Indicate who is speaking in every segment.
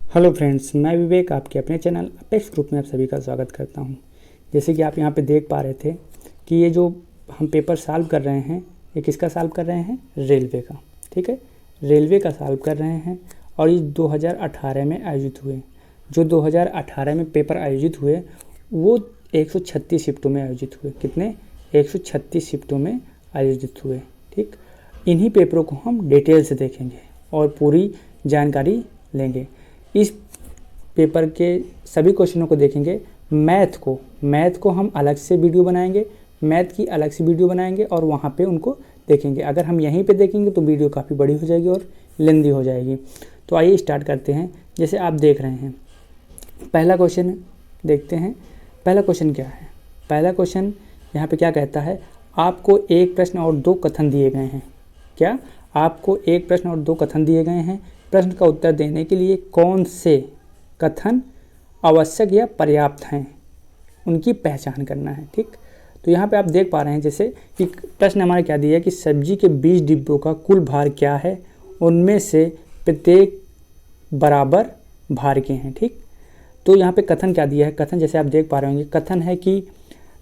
Speaker 1: Hello friends, मैं विवेक आपके अपने चैनल अपेक्स ग्रुप में आप सभी का स्वागत करता हूं। जैसे कि आप यहां पे देख पा रहे थे कि ये जो हम पेपर सॉल्व कर रहे हैं, ये किसका सॉल्व कर रहे हैं? रेलवे का। ठीक है, रेलवे का सॉल्व कर रहे हैं और ये 2018 में आयोजित हुए। जो 2018 में पेपर आयोजित हुए वो 136 शिफ्टों में आयोजित हुए। कितने? 136 शिफ्टों में आयोजित हुए। ठीक, इन्हीं पेपरों को हम डिटेल से देखेंगे और पूरी जानकारी लेंगे। इस पेपर के सभी क्वेश्चनों को देखेंगे। मैथ को हम अलग से वीडियो बनाएंगे, मैथ की अलग से वीडियो बनाएंगे और वहाँ पे उनको देखेंगे। अगर हम यहीं पे देखेंगे तो वीडियो काफ़ी बड़ी हो जाएगी और लेंदी हो जाएगी। तो आइए स्टार्ट करते हैं। जैसे आप देख रहे हैं, पहला क्वेश्चन देखते हैं। पहला क्वेश्चन क्या है? पहला क्वेश्चन यहाँ पे क्या कहता है? आपको एक प्रश्न और दो कथन दिए गए हैं। क्या? आपको एक प्रश्न और दो कथन दिए गए हैं। प्रश्न का उत्तर देने के लिए कौन से कथन आवश्यक या पर्याप्त हैं, उनकी पहचान करना है। ठीक, तो यहाँ पे आप देख पा रहे हैं जैसे कि प्रश्न हमारा क्या दिया है कि सब्जी के 20 डिब्बों का कुल भार क्या है, उनमें से प्रत्येक बराबर भार के हैं। ठीक, तो यहाँ पे कथन क्या दिया है? कथन जैसे आप देख पा रहे होंगे, कथन है कि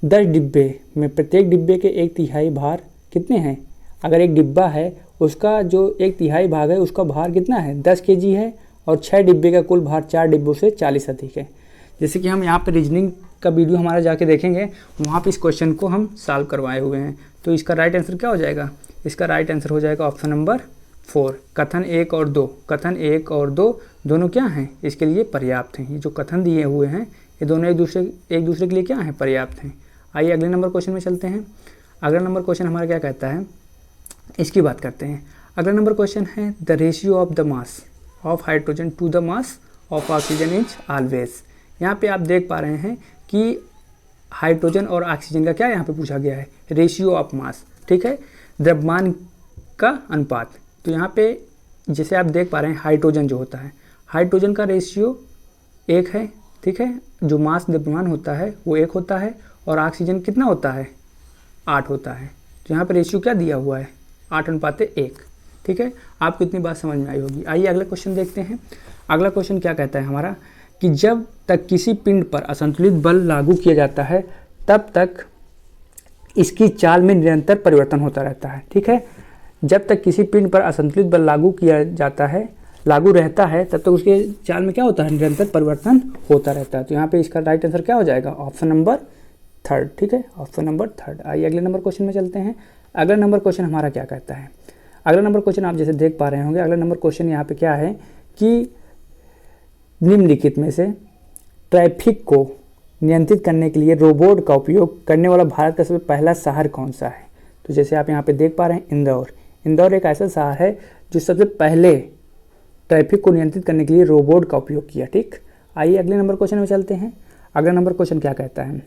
Speaker 1: 10 डिब्बे में प्रत्येक डिब्बे के 1/3 भार कितने हैं। अगर एक डिब्बा है उसका जो 1/3 भाग है उसका भार कितना है? 10 kg है और 6 डिब्बे का कुल भार 4 डिब्बों से 40 अधिक है। जैसे कि हम यहाँ पे रीजनिंग का वीडियो हमारा जाके देखेंगे, वहाँ पे इस क्वेश्चन को हम सॉल्व करवाए हुए हैं। तो इसका राइट आंसर क्या हो जाएगा? इसका राइट आंसर हो जाएगा ऑप्शन नंबर 4। कथन 1 और 2, कथन 1 और 2 दोनों क्या हैं? इसके लिए पर्याप्त हैं। ये जो कथन दिए हुए हैं ये दोनों एक दूसरे के लिए क्या हैं? पर्याप्त हैं। आइए अगले नंबर क्वेश्चन में चलते हैं। अगला नंबर क्वेश्चन हमारा क्या कहता है, इसकी बात करते हैं। अगला नंबर क्वेश्चन है the ratio of the mass of hydrogen to the mass of oxygen is always. यहाँ पे आप देख पा रहे हैं कि हाइड्रोजन और ऑक्सीजन का क्या यहाँ पे पूछा गया है? Ratio of mass. ठीक है, द्रव्यमान का अनुपात। तो यहाँ पे जैसे आप देख पा रहे हैं हाइड्रोजन जो होता है, हाइड्रोजन का रेशियो 1 है। ठीक है, जो मास द्रव्यमान होता है वो 1 होता है और ऑक्सीजन कितना होता है? 8 होता है। तो यहाँ पे रेशियो क्या दिया हुआ है? 8:1। ठीक है, आपको इतनी बात समझ में आई होगी। आइए अगला क्वेश्चन देखते हैं। अगला क्वेश्चन क्या कहता है हमारा कि जब तक किसी पिंड पर असंतुलित बल लागू किया जाता है तब तक इसकी चाल में निरंतर परिवर्तन होता रहता है। ठीक है, जब तक किसी पिंड पर असंतुलित बल लागू रहता है तब तक उसके चाल में क्या होता है? निरंतर परिवर्तन होता रहता है। तो यहाँ पे इसका राइट आंसर क्या हो जाएगा? Option number 3। ठीक है, ऑप्शन नंबर 3। आइए अगले नंबर क्वेश्चन में चलते हैं। अगला नंबर क्वेश्चन हमारा क्या कहता है? अगला नंबर क्वेश्चन आप जैसे देख पा रहे होंगे, अगला नंबर क्वेश्चन यहाँ पे क्या है कि निम्नलिखित में से ट्रैफिक को नियंत्रित करने के लिए रोबोट का उपयोग करने वाला भारत का सबसे पहला शहर कौन सा है? तो जैसे आप यहाँ पे देख पा रहे हैं इंदौर। इंदौर एक ऐसा शहर है जो सबसे पहले ट्रैफिक को नियंत्रित करने के लिए रोबोट का उपयोग किया। ठीक, आइए अगले नंबर क्वेश्चन में चलते हैं। अगला नंबर क्वेश्चन क्या कहता है?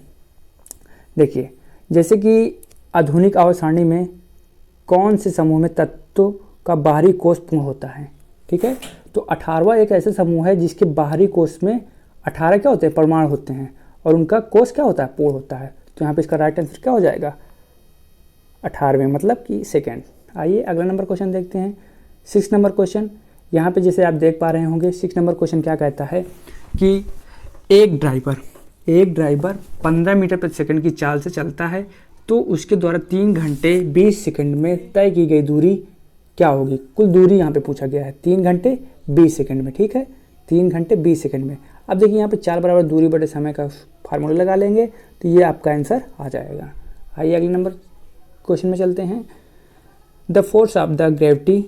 Speaker 1: देखिए, जैसे कि आधुनिक आवर्त सारणी में कौन से समूह में तत्वों का बाहरी कोष पूर्ण होता है? ठीक है, तो 18वां एक ऐसा समूह है जिसके बाहरी कोष में 18 क्या होते हैं? परमाणु होते हैं और उनका कोष क्या होता है? पूर्ण होता है। तो यहाँ पे इसका राइट आंसर क्या हो जाएगा? 18वें, मतलब कि सेकेंड। आइए अगला नंबर क्वेश्चन देखते हैं। 6 नंबर क्वेश्चन यहाँ पे जैसे आप देख पा रहे होंगे, 6 नंबर क्वेश्चन क्या कहता है कि एक ड्राइवर 15 मीटर प्रति सेकंड की चाल से चलता है तो उसके द्वारा 3 घंटे 20 सेकंड में तय की गई दूरी क्या होगी? कुल दूरी यहाँ पे पूछा गया है 3 घंटे 20 सेकंड में। ठीक है, 3 घंटे 20 सेकंड में। अब देखिए यहाँ पे 4 बराबर दूरी बटे समय का फार्मूला लगा लेंगे तो ये आपका आंसर आ जाएगा। आइए अगले नंबर क्वेश्चन में चलते हैं। The force of the gravity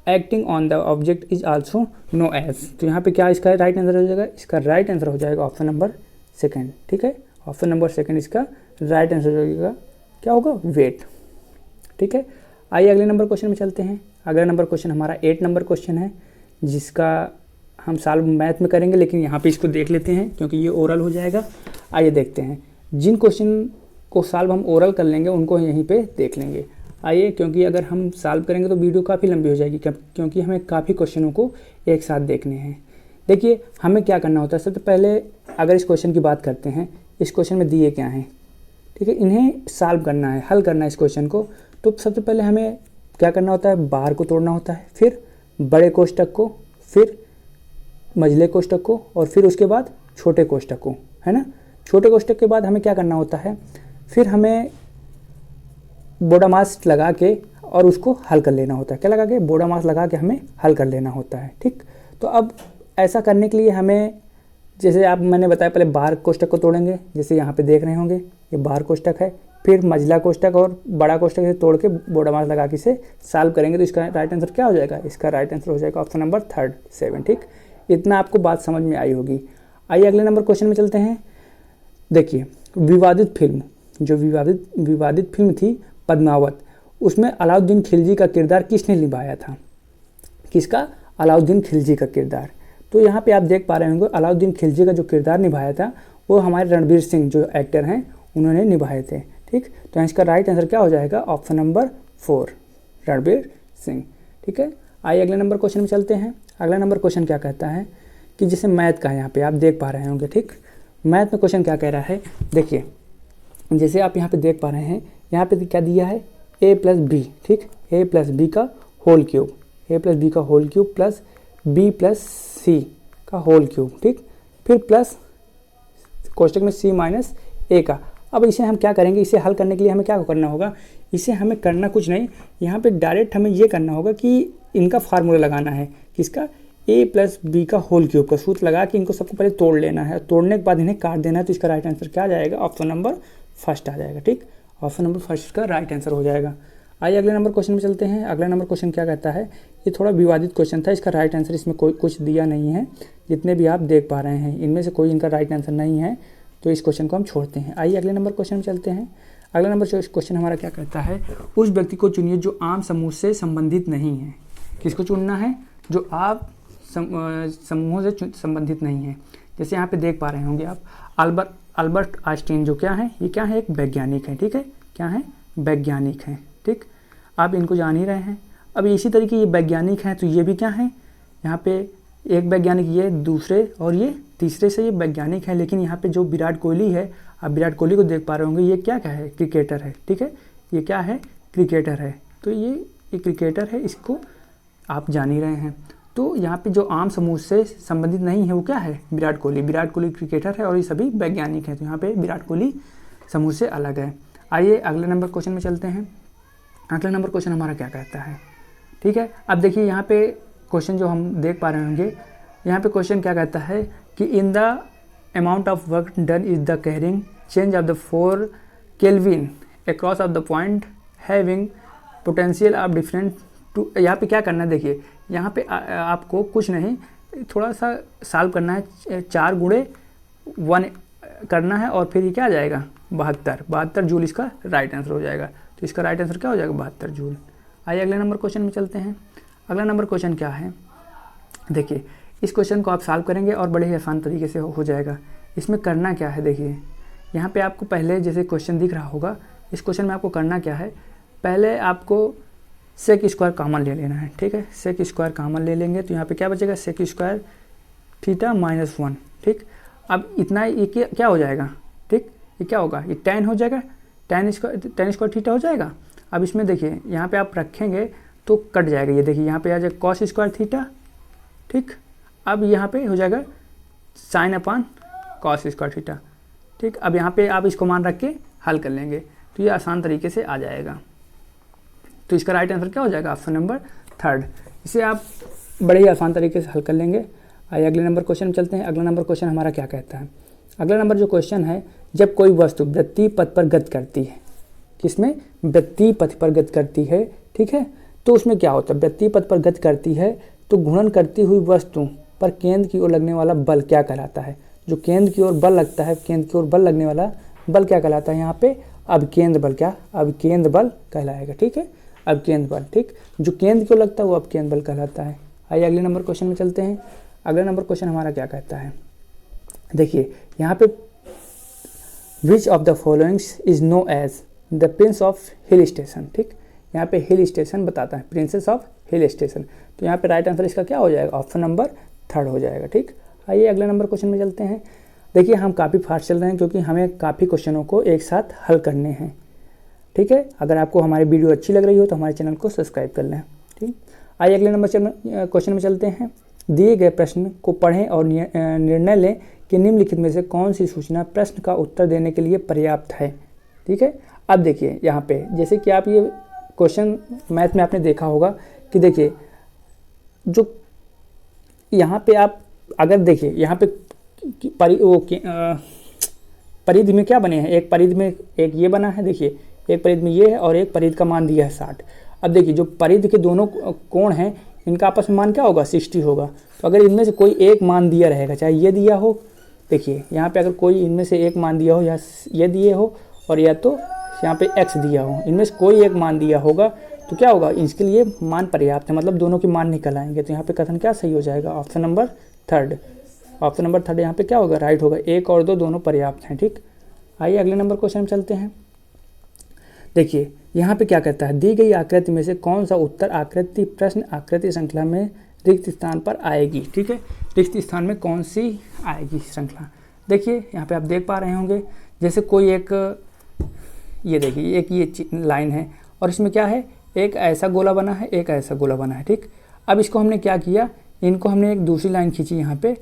Speaker 1: acting on the object is also known as. तो यहाँ पे क्या इसका राइट आंसर हो जाएगा? इसका राइट आंसर हो जाएगा ऑप्शन नंबर 2। ठीक है, ऑप्शन नंबर 2 इसका राइट आंसर हो जाएगा। क्या होगा? वेट। ठीक है, आइए अगले नंबर क्वेश्चन में चलते हैं। अगला नंबर क्वेश्चन हमारा 8 नंबर क्वेश्चन है जिसका हम सॉल्व मैथ में करेंगे, लेकिन यहाँ पे इसको देख लेते हैं क्योंकि ये ओरल हो जाएगा। आइए देखते हैं। जिन क्वेश्चन को सॉल्व हम ओरल कर लेंगे उनको यहीं पे देख लेंगे। आइए, क्योंकि अगर हम सॉल्व करेंगे तो वीडियो काफ़ी लंबी हो जाएगी क्योंकि हमें काफ़ी क्वेश्चनों को एक साथ देखने हैं। देखिए, हमें क्या करना होता है, सबसे पहले अगर इस क्वेश्चन की बात करते हैं, इस क्वेश्चन में दिए क्या हैं? ठीक है, इन्हें सॉल्व करना है, हल करना है इस क्वेश्चन को। तो सबसे पहले हमें क्या करना होता है? बाहर को तोड़ना होता है, फिर बड़े कोष्ठक को, फिर मझले कोष्ठक को और फिर उसके बाद छोटे कोष्ठक को, है ना। छोटे कोष्ठक के बाद हमें क्या करना होता है, फिर हमें बोडामास लगा के और उसको हल कर लेना होता है। क्या लगा के? बोडामास लगा के हमें हल कर लेना होता है, ठीक। तो अब ऐसा करने के लिए हमें, जैसे आप मैंने बताया, पहले बाहर कोष्ठक को तोड़ेंगे, जैसे यहाँ पे देख रहे होंगे ये बाहर कोष्ठक है, फिर मझला कोष्ठक और बड़ा कोष्ठक से तोड़ के बोडामास लगा के इसे सॉल्व करेंगे। तो इसका राइट आंसर क्या हो जाएगा? इसका राइट आंसर हो जाएगा ऑप्शन नंबर 3 7, ठीक। इतना आपको बात समझ में आई होगी। आइए अगले नंबर क्वेश्चन में चलते हैं। देखिए, विवादित फिल्म, जो विवादित फिल्म थी पद्मावत, उसमें अलाउद्दीन खिलजी का किरदार किसने निभाया था? किसका? अलाउद्दीन खिलजी का किरदार। तो यहाँ पे आप देख पा रहे होंगे अलाउद्दीन खिलजी का जो किरदार निभाया था वो हमारे रणवीर सिंह जो एक्टर हैं उन्होंने निभाए थे, ठीक। तो इसका राइट आंसर क्या हो जाएगा? ऑप्शन नंबर 4 रणवीर सिंह, ठीक है। आइए अगले नंबर क्वेश्चन में चलते हैं। अगला नंबर क्वेश्चन क्या कहता है कि जैसे मैथ का है, यहाँ पे आप देख पा रहे होंगे, ठीक। मैथ में क्वेश्चन क्या कह रहा है, देखिए जैसे आप यहाँ पे देख पा रहे हैं, यहाँ पे क्या दिया है? a प्लस बी, ठीक। a प्लस बी का whole cube, a plus b का whole cube plus b plus c का होल क्यूब, ठीक। फिर प्लस कोष्ठक में c माइनस a का। अब इसे हम क्या करेंगे? इसे हल करने के लिए हमें क्या करना होगा? इसे हमें करना कुछ नहीं, यहाँ पे डायरेक्ट हमें ये करना होगा कि इनका फार्मूला लगाना है। किसका? a प्लस बी का होल क्यूब का सूत्र लगा के इनको सबको पहले तोड़ लेना है। तोड़ने के बाद इन्हें काट देना है। तो इसका राइट आंसर क्या आ जाएगा? ऑप्शन नंबर 1 आ जाएगा, ठीक। ऑप्शन नंबर 1 का राइट आंसर हो जाएगा। आइए अगले नंबर क्वेश्चन में चलते हैं। अगला नंबर क्वेश्चन क्या कहता है? ये थोड़ा विवादित क्वेश्चन था, इसका राइट आंसर इसमें कोई कुछ दिया नहीं है। जितने भी आप देख पा रहे हैं इनमें से कोई इनका राइट आंसर नहीं है, तो इस क्वेश्चन को हम छोड़ते हैं। आइए अगले नंबर क्वेश्चन में चलते हैं। अगला नंबर क्वेश्चन हमारा क्या कहता है? उस व्यक्ति को चुनिए जो आम समूह से संबंधित नहीं है। किसको चुनना है? जो आप समूहों से संबंधित नहीं है। जैसे यहाँ पे देख पा रहे होंगे आप, अल्बर्ट आइंस्टीन जो क्या है? ये क्या है? एक वैज्ञानिक है, ठीक है। क्या है? वैज्ञानिक हैं, ठीक। आप इनको जान ही रहे हैं। अब इसी तरीके ये वैज्ञानिक हैं, तो ये भी क्या है? यहाँ पे एक वैज्ञानिक, ये दूसरे और ये तीसरे से ये वैज्ञानिक है। लेकिन यहाँ पे जो विराट कोहली है, आप विराट कोहली को देख पा रहे होंगे, ये क्या है? क्रिकेटर है, ठीक है। ये क्या है? क्रिकेटर है। तो ये क्रिकेटर है, इसको आप जान ही रहे हैं। तो यहाँ पे जो आम समूह से संबंधित नहीं है वो क्या है? विराट कोहली। विराट कोहली क्रिकेटर है और ये सभी वैज्ञानिक हैं। तो यहाँ पे विराट कोहली समूह से अलग है। आइए अगले नंबर क्वेश्चन में चलते हैं। अगला नंबर क्वेश्चन हमारा क्या कहता है? ठीक है, अब देखिए यहाँ पे क्वेश्चन जो हम देख पा रहे होंगे, यहाँ पे क्वेश्चन क्या कहता है कि in the amount of work done is the carrying change of the 4 kelvin across of the point having potential of different two. यहाँ पे क्या करना है? देखिए यहाँ पे आपको कुछ नहीं, थोड़ा सा सॉल्व करना है। 4 गुणे 1 करना है और फिर ये क्या आ जाएगा? 72 जूल इसका राइट आंसर हो जाएगा। तो इसका राइट आंसर क्या हो जाएगा? 72 जूल। आइए अगले नंबर क्वेश्चन में चलते हैं। अगला नंबर क्वेश्चन क्या है? देखिए इस क्वेश्चन को आप सॉल्व करेंगे और बड़े ही आसान तरीके से हो जाएगा। इसमें करना क्या है? देखिए यहाँ पे आपको पहले जैसे क्वेश्चन दिख रहा होगा, इस क्वेश्चन में आपको करना क्या है? पहले आपको सेक स्क्वायर कॉमन ले लेना है, ठीक है। सेक स्क्वायर कॉमन ले लेंगे तो यहाँ पे क्या बचेगा? सेक स्क्वायर थीटा माइनस 1, ठीक। अब इतना ये क्या हो जाएगा? ठीक, ये क्या होगा? ये tan हो जाएगा, tan स्क्वायर थीटा हो जाएगा। अब इसमें देखिए यहाँ पे आप रखेंगे तो कट जाएगा। ये देखिए यहाँ पे आ जाएगा कॉस स्क्वायर थीटा, ठीक। अब यहाँ पे हो जाएगा sine upon cos square theta, ठीक। अब यहाँ पे आप इसको मान रख के हल कर लेंगे तो ये आसान तरीके से आ जाएगा। तो इसका राइट आंसर क्या हो जाएगा? Option number 3। इसे आप बड़े ही आसान तरीके से हल कर लेंगे। आइए अगले नंबर क्वेश्चन में चलते हैं। अगला नंबर क्वेश्चन हमारा क्या कहता है? अगला नंबर जो क्वेश्चन है, जब कोई वस्तु वृत्तीय पथ पर गति करती है, किसमें? वृत्तीय पथ पर गति करती है, ठीक है। तो उसमें क्या होता है? वृत्तीय पथ पर गति करती है तो घूर्णन करती हुई वस्तु पर केंद्र की ओर लगने वाला बल क्या कहलाता है? जो केंद्र की ओर बल लगता है, केंद्र की ओर बल लगने वाला बल क्या कहलाता है? यहाँ पे अभिकेंद्र बल। क्या? अभिकेंद्र बल कहलाएगा, ठीक है। अभिकेंद्र बल, ठीक। जो केंद्र की ओर लगता है वो अभिकेंद्र बल कहलाता है। आइए अगले नंबर क्वेश्चन में चलते हैं। अगला नंबर क्वेश्चन हमारा क्या कहता है? देखिए यहाँ पे which of the followings is known as the prince of hill station, ठीक। यहाँ पे हिल स्टेशन बताता है, प्रिंसेस ऑफ हिल स्टेशन। तो यहाँ पे राइट आंसर इसका क्या हो जाएगा? ऑप्शन नंबर 3 हो जाएगा, ठीक। आइए अगले नंबर क्वेश्चन में चलते हैं। देखिए हम काफ़ी फास्ट चल रहे हैं क्योंकि हमें काफ़ी क्वेश्चनों को एक साथ हल करने हैं, ठीक है। अगर आपको हमारी वीडियो अच्छी लग रही हो तो हमारे चैनल को सब्सक्राइब कर लें, ठीक। आइए अगले नंबर क्वेश्चन में चलते हैं। दिए गए प्रश्न को पढ़ें और निर्णय लें कि निम्नलिखित में से कौन सी सूचना प्रश्न का उत्तर देने के लिए पर्याप्त है। ठीक है, अब देखिए यहाँ पे जैसे कि आप ये क्वेश्चन मैथ में आपने देखा होगा कि देखिए जो यहाँ पे आप अगर देखिए यहाँ पे परिधि में क्या बने हैं, एक परिधि में एक ये बना है, देखिए एक परिधि में ये है और एक परिधि का मान दिया है 60। अब देखिए जो परिधि के दोनों कोण हैं इनका आपस में मान क्या होगा, 60 होगा। तो अगर इनमें से कोई एक मान दिया रहेगा, चाहे ये दिया हो, देखिए यहाँ पे अगर कोई इनमें से एक मान दिया हो या ये दिए हो और या तो यहाँ पे x दिया हो, इनमें से कोई एक मान दिया होगा तो क्या होगा, इसके लिए मान पर्याप्त है, मतलब दोनों के मान निकल आएंगे। तो यहाँ पे कथन क्या सही हो जाएगा, option number third. Option number third यहाँ पे क्या होगा, राइट होगा, 1 और 2 दोनों पर्याप्त हैं। ठीक, आइए अगले नंबर क्वेश्चन में चलते हैं। देखिए यहाँ पे क्या कहता है, दी गई आकृति में से कौन सा उत्तर आकृति प्रश्न आकृति श्रृंखला में रिक्त स्थान पर आएगी। ठीक है, रिक्त स्थान में कौन सी आएगी श्रृंखला। देखिए यहाँ पे आप देख पा रहे होंगे जैसे कोई एक ये देखिए एक ये लाइन है और इसमें क्या है, एक ऐसा गोला बना है, एक ऐसा गोला बना है। ठीक, अब इसको हमने क्या किया, इनको हमने एक दूसरी लाइन खींची यहाँ पे,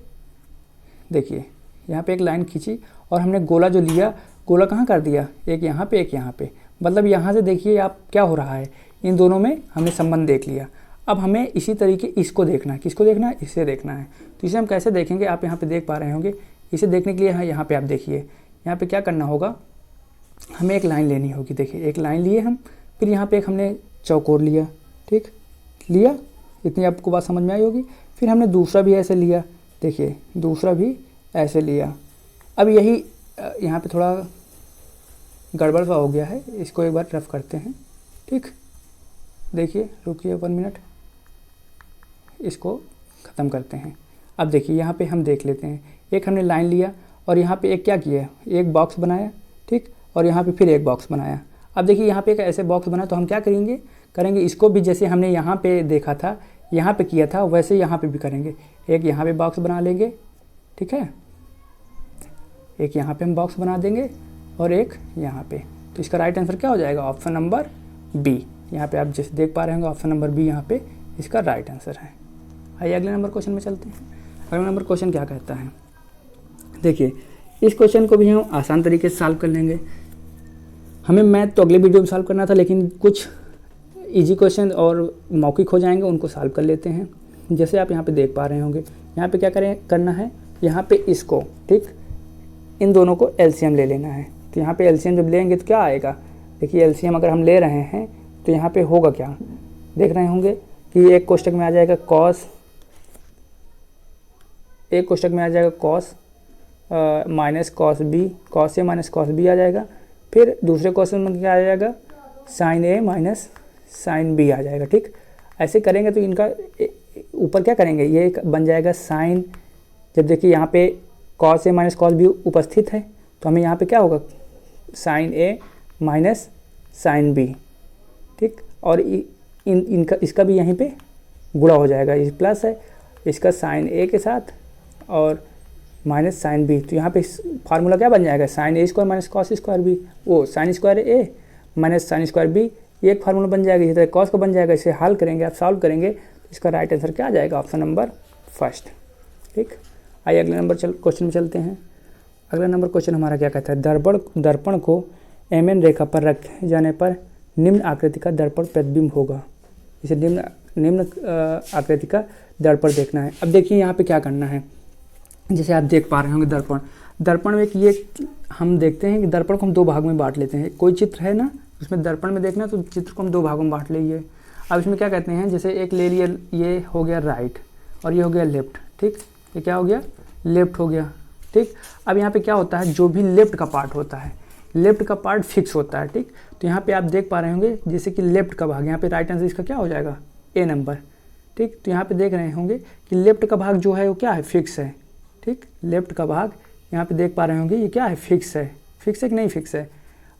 Speaker 1: देखिए यहाँ पे एक लाइन खींची और हमने गोला जो लिया, गोला कहाँ कर दिया, एक यहाँ पे एक यहाँ पे, मतलब यहाँ से देखिए आप क्या हो रहा है, इन दोनों में हमने संबंध देख लिया। अब हमें इसी तरीके इसको देखना है, किसको देखना है, इसे देखना है। तो इसे हम कैसे देखेंगे, आप यहाँ पे देख पा रहे होंगे। इसे देखने के लिए यहाँ पे आप देखिए, यहाँ पे क्या करना होगा, हमें एक लाइन लेनी होगी। देखिए एक लाइन लिए हम, फिर यहाँ पे एक हमने चौकोर लिया, ठीक लिया, इतनी आपको बात समझ में आई होगी। फिर हमने दूसरा भी ऐसे लिया, देखिए दूसरा भी ऐसे लिया। अब यही यहाँ पे थोड़ा गड़बड़ सा हो गया है, इसको एक बार रफ करते हैं। ठीक, देखिए रुकिए 1 मिनट, इसको ख़त्म करते हैं। अब देखिए यहाँ पे हम देख लेते हैं, एक हमने लाइन लिया और यहाँ पे एक क्या किया, एक बॉक्स बनाया, ठीक, और यहाँ पे फिर एक बॉक्स बनाया। अब देखिए यहाँ पे एक ऐसे बॉक्स बना, तो हम क्या करेंगे इसको भी जैसे हमने यहाँ पे देखा था, यहाँ पे किया था, वैसे यहाँ पे भी करेंगे। एक यहाँ पे बॉक्स बना लेंगे, ठीक है, एक यहाँ पे हम बॉक्स बना देंगे और एक यहाँ पे। तो इसका राइट आंसर क्या हो जाएगा, ऑप्शन नंबर बी। यहाँ पे आप जैसे देख पा रहे होंगे ऑप्शन नंबर बी यहाँ पे इसका राइट आंसर है। आइए अगले नंबर क्वेश्चन में चलते हैं। अगला नंबर क्वेश्चन क्या कहता है, देखिए इस क्वेश्चन को भी हम आसान तरीके से सॉल्व कर लेंगे। हमें मैथ तो अगले वीडियो में सॉल्व करना था, लेकिन कुछ इजी क्वेश्चन और मौखिक हो जाएंगे, उनको सॉल्व कर लेते हैं। जैसे आप यहाँ पे देख पा रहे होंगे, यहाँ पे क्या करना है, यहाँ पे इसको, ठीक, इन दोनों को एलसीएम ले लेना है। तो यहाँ पे एलसीएम जब लेंगे तो क्या आएगा, देखिए एलसीएम अगर हम ले रहे हैं तो यहाँ पे होगा क्या, देख रहे होंगे कि एक कोष्टक में आ जाएगा कॉस, एक कोष्टक में आ जाएगा cos minus cos b, cos a minus cos b आ जाएगा। फिर दूसरे क्वेश्चन में क्या आ जाएगा, sine a minus sine b आ जाएगा। ठीक, ऐसे करेंगे तो इनका ऊपर क्या करेंगे, ये बन जाएगा साइन। जब देखिए यहाँ पे cos a minus cos B उपस्थित है तो हमें यहाँ पे क्या होगा, sign a minus sine B. ठीक, और इनका इसका भी यहीं पे गुणा हो जाएगा, ये प्लस है इसका साइन ए के साथ और माइनस साइन बी। तो यहाँ पे फार्मूला क्या बन जाएगा, sine a square minus cos square b, वो sine square a minus sine square b, ये एक फार्मूला बन जाएगा। इसी तरह कॉस का बन जाएगा, इसे हल करेंगे, आप सॉल्व करेंगे तो इसका राइट आंसर क्या आ जाएगा, ऑप्शन नंबर फर्स्ट। ठीक, आइए अगले नंबर क्वेश्चन में चलते हैं। अगला नंबर क्वेश्चन हमारा क्या कहता है, दर्पण को एमएन रेखा पर रखे जाने पर निम्न आकृति का दर्पण प्रतिबिंब होगा। इसे निम्न आकृति का दर्पण देखना है। अब देखिए यहाँ पे क्या करना है, जैसे आप देख पा रहे होंगे दर्पण में एक ये हम देखते हैं कि दर्पण को हम 2 भाग में बांट लेते हैं। कोई चित्र है ना, उसमें दर्पण में देखना तो चित्र को हम 2 भागों में बांट लेंगे। अब इसमें क्या कहते हैं, जैसे एक ले लिया, ये हो गया राइट और ये हो गया लेफ्ट। ठीक, ये क्या हो गया, लेफ्ट हो गया। ठीक, अब यहाँ पे क्या होता है, जो भी लेफ्ट का पार्ट होता है, लेफ्ट का पार्ट फिक्स होता है। ठीक, तो यहाँ पे आप देख पा रहे होंगे जैसे कि लेफ्ट का भाग, यहाँ पे राइट आंसर इसका क्या हो जाएगा, ए नंबर। ठीक, तो यहाँ पे देख रहे होंगे कि लेफ्ट का भाग जो है वो क्या है, फिक्स है। ठीक, लेफ्ट का भाग यहाँ पे देख पा रहे होंगे ये क्या है, फिक्स है। फिक्स है कि नहीं फिक्स है।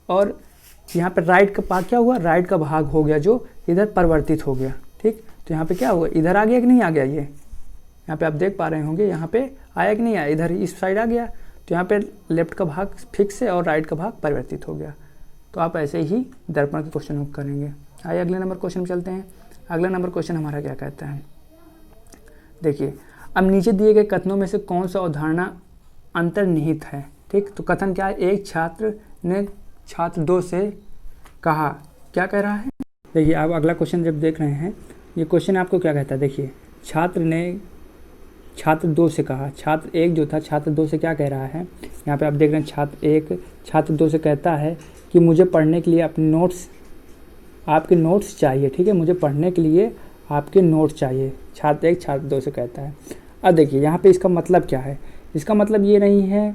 Speaker 1: और यहाँ पे राइट का भाग क्या हुआ, राइट का भाग हो गया जो इधर परिवर्तित हो गया। ठीक, तो यहाँ पे क्या हुआ, इधर आ गया कि नहीं आ गया, ये यहाँ पे आप देख पा रहे होंगे यहाँ पे आया कि नहीं आया, इधर इस साइड आ गया। तो यहाँ पे लेफ्ट का भाग फिक्स है और राइट का भाग परिवर्तित हो गया। तो आप ऐसे ही दर्पण के क्वेश्चन करेंगे। आइए अगले नंबर क्वेश्चन में चलते हैं। अगला नंबर क्वेश्चन हमारा क्या कहता है, देखिए अब नीचे दिए गए कथनों में से कौन सा अवधारणा अंतर्निहित है, ठीक। तो कथन क्या है, एक छात्र ने छात्र 2 से कहा, क्या कह रहा है, देखिए आप अगला क्वेश्चन जब देख रहे हैं, ये क्वेश्चन आपको क्या कहता है, देखिए छात्र ने छात्र 2 से कहा, छात्र 1 जो था छात्र 2 से क्या कह रहा है, यहाँ पे आप देख रहे हैं छात्र 1 छात्र 2 से कहता है कि मुझे पढ़ने के लिए अपने नोट्स, आपके नोट्स चाहिए, ठीक है, मुझे पढ़ने के लिए आपके नोट्स चाहिए, छात्र 1 छात्र 2 से कहता है। अब देखिए यहाँ पे इसका मतलब क्या है, इसका मतलब ये नहीं है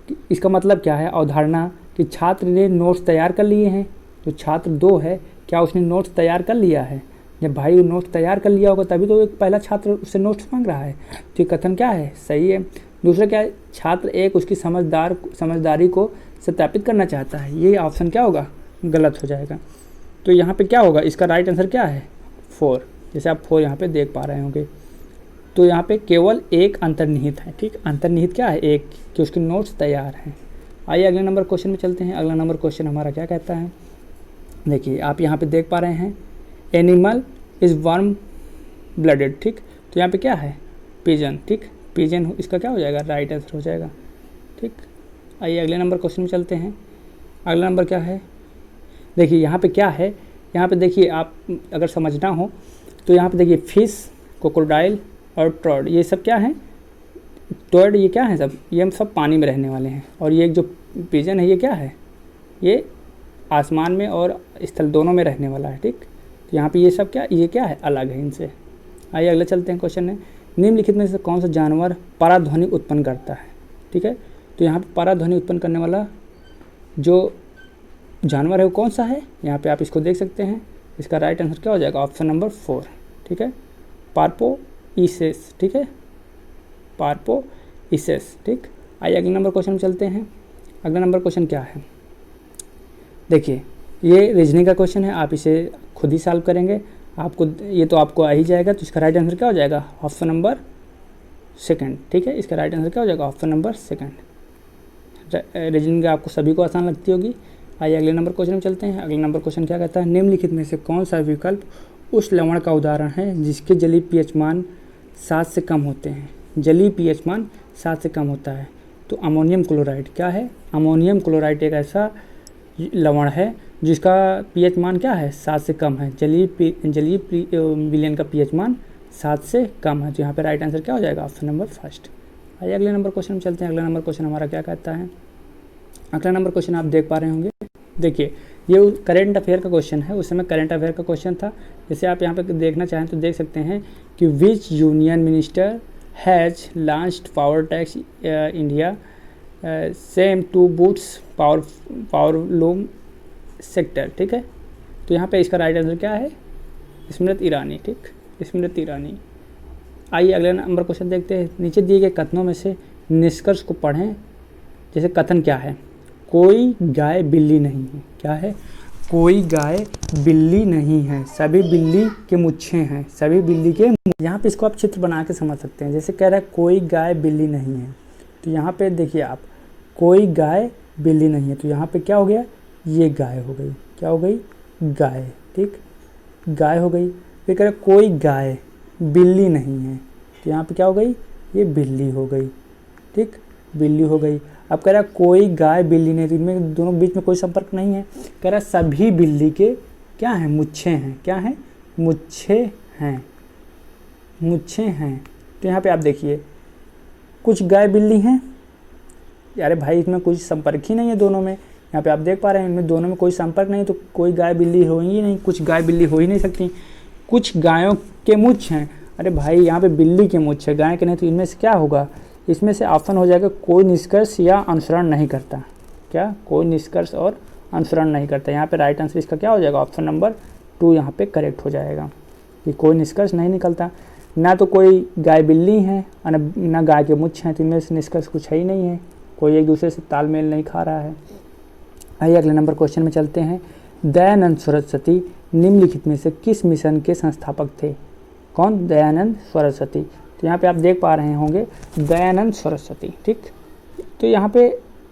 Speaker 1: कि, इसका मतलब क्या है अवधारणा कि छात्र ने नोट्स तैयार कर लिए हैं, जो छात्र 2 है क्या उसने नोट्स तैयार कर लिया है, जब भाई नोट्स तैयार कर लिया होगा तभी तो एक पहला छात्र उससे नोट्स मांग रहा है, तो ये कथन क्या है, सही है। दूसरा क्या है, छात्र 1 उसकी समझदारी को सत्यापित करना चाहता है, ये ऑप्शन क्या होगा, गलत हो जाएगा। तो यहाँ पे क्या होगा, इसका राइट आंसर क्या है, 4, जैसे आप 4 यहाँ पे देख पा रहे होंगे। तो यहाँ पे केवल एक अंतर्निहित है, ठीक, अंतर्निहित क्या है, एक, कि उसके नोट्स तैयार हैं। आइए अगले नंबर क्वेश्चन में चलते हैं। अगला नंबर क्वेश्चन हमारा क्या कहता है, देखिए आप यहाँ पे देख पा रहे हैं, एनिमल इज़ वार्म ब्लडेड, ठीक। तो यहाँ पे क्या है, पिजन, ठीक, पिजन इसका क्या हो जाएगा, राइट आंसर हो जाएगा, ठीक। आइए अगले नंबर क्वेश्चन में चलते हैं। अगला नंबर क्या है, देखिए यहाँ पे क्या है, यहाँ पे देखिए आप अगर समझना हो तो यहाँ पे देखिए फिश, क्रोकोडाइल और ट्रॉड, ये सब क्या है, टर्ड ये क्या है सब, ये हम सब पानी में रहने वाले हैं, और ये जो पिजन है ये क्या है, ये आसमान में और स्थल दोनों में रहने वाला है, ठीक। तो यहाँ पे ये सब क्या, ये क्या है, अलग है इनसे। आइए अगले चलते हैं, क्वेश्चन है निम्नलिखित में से कौन सा जानवर पराध्वनि उत्पन्न करता है, ठीक है। तो यहाँ पे पराध्वनि उत्पन्न करने वाला जो जानवर है वो कौन सा है, यहाँ पे आप इसको देख सकते हैं, इसका राइट आंसर क्या हो जाएगा, ऑप्शन नंबर 4, ठीक है, पार्पोइसेस, ठीक है, पार्पोइसेस, ठीक। आइए अगले नंबर क्वेश्चन में चलते हैं। अगला नंबर क्वेश्चन क्या है, देखिए ये रीजनिंग का क्वेश्चन है, आप इसे खुद ही सॉल्व करेंगे, आपको ये तो आपको आ ही जाएगा। तो इसका राइट आंसर क्या हो जाएगा, ऑप्शन नंबर 2, ठीक है, इसका राइट आंसर क्या हो जाएगा, ऑप्शन नंबर 2। रीजनिंग आपको सभी को आसान लगती होगी। आइए अगले नंबर क्वेश्चन में चलते हैं। अगले नंबर क्वेश्चन क्या कहता है, निम्नलिखित में से कौन सा विकल्प उस लवण का उदाहरण है जिसके जलीय पीएच मान 7 से कम होते हैं, जलीय पीएच मान 7 से कम होता है। तो अमोनियम क्लोराइड क्या है, अमोनियम क्लोराइड एक ऐसा लवण है जिसका पीएच मान क्या है, 7 से कम है, जलीय विलयन का पीएच मान 7 से कम है। तो यहाँ पे राइट आंसर क्या हो जाएगा, ऑप्शन नंबर 1। आइए अगले नंबर क्वेश्चन में चलते हैं। अगला नंबर क्वेश्चन हमारा क्या कहता है, अगला नंबर क्वेश्चन आप देख पा रहे होंगे, देखिए ये करंट अफेयर का क्वेश्चन है, उस समय करंट अफेयर का क्वेश्चन था। जैसे आप यहाँ पे देखना चाहें तो देख सकते हैं कि which union minister has launched power tex India scheme to बूट्स पावरलूम सेक्टर, ठीक है। तो यहाँ पे इसका राइट आंसर क्या है, स्मृति ईरानी, ठीक, स्मृति ईरानी। आइए अगले नंबर क्वेश्चन देखते हैं। नीचे दिए गए कथनों में से निष्कर्ष को पढ़ें। जैसे कथन क्या है, कोई गाय बिल्ली नहीं है, क्या है, कोई गाय बिल्ली नहीं है, सभी बिल्ली के मुच्छे हैं, सभी बिल्ली के। यहाँ पे इसको आप चित्र बना के समझ सकते हैं। जैसे कह रहा है कोई गाय बिल्ली नहीं है, तो यहाँ पे देखिए आप, कोई गाय बिल्ली नहीं है, तो यहाँ पे क्या हो गया, ये गाय हो गई, क्या हो गई, गाय, ठीक, गाय हो गई। फिर कह रहा है कोई गाय बिल्ली नहीं है, तो यहाँ पे क्या हो गई, ये बिल्ली हो गई, ठीक, बिल्ली हो गई। अब कह रहा है कोई गाय बिल्ली नहीं, तो इनमें दोनों बीच में कोई संपर्क नहीं है। कह रहा है सभी बिल्ली के क्या हैं, मुच्छे हैं, क्या हैं, मुच्छे हैं, मुच्छे हैं। तो यहाँ पे आप देखिए कुछ गाय बिल्ली हैं, अरे भाई इसमें कोई संपर्क ही नहीं है दोनों में। यहाँ पे आप देख पा रहे हैं इनमें दोनों में कोई संपर्क नहीं, तो कोई गाय बिल्ली हो ही नहीं, कुछ गाय बिल्ली हो ही नहीं सकती। कुछ गायों के मुच्छ हैं, अरे भाई यहाँ पे बिल्ली के मुच्छ है, गाय के नहीं, तो इनमें से क्या होगा, इसमें से ऑप्शन हो जाएगा कोई निष्कर्ष या अनुसरण नहीं करता, क्या, कोई निष्कर्ष और अनुसरण नहीं करता। यहाँ पे राइट आंसर इसका क्या हो जाएगा, ऑप्शन नंबर 2 यहाँ पे करेक्ट हो जाएगा कि कोई निष्कर्ष नहीं निकलता। ना तो कोई गाय बिल्ली है ना गाय के मुच्छ हैं, तो इनमें से निष्कर्ष कुछ है ही नहीं है, कोई एक दूसरे से तालमेल नहीं खा रहा है। आइए अगले नंबर क्वेश्चन में चलते हैं। दयानंद सरस्वती निम्नलिखित में से किस मिशन के संस्थापक थे, कौन, दयानंद सरस्वती। तो यहाँ पे आप देख पा रहे होंगे दयानंद सरस्वती, ठीक। तो यहाँ पे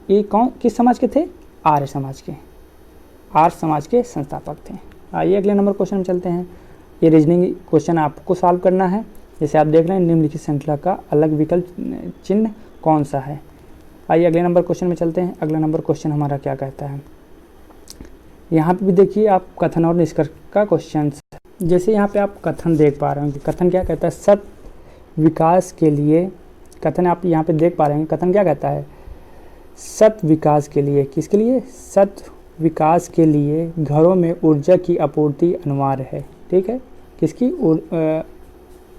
Speaker 1: ये कौन, किस समाज के थे, आर्य समाज के, आर्य समाज के संस्थापक थे। आइए अगले नंबर क्वेश्चन में चलते हैं। ये रीजनिंग क्वेश्चन आपको सॉल्व करना है, जैसे आप देख रहे हैं निम्नलिखित श्रृंखला का अलग विकल्प चिन्ह कौन सा है। आइए अगले नंबर क्वेश्चन में चलते हैं। अगला नंबर क्वेश्चन हमारा क्या कहता है, यहाँ पे भी देखिए आप कथन और निष्कर्ष का क्वेश्चन। जैसे यहाँ पे आप कथन देख पा रहे हैं कि कथन क्या कहता है, सत विकास के लिए, कथन आप यहाँ पे देख पा रहे हैं, कथन क्या कहता है, सत विकास के लिए, किसके लिए, सत विकास के लिए घरों में ऊर्जा की आपूर्ति अनिवार्य है। ठीक है, किसकी,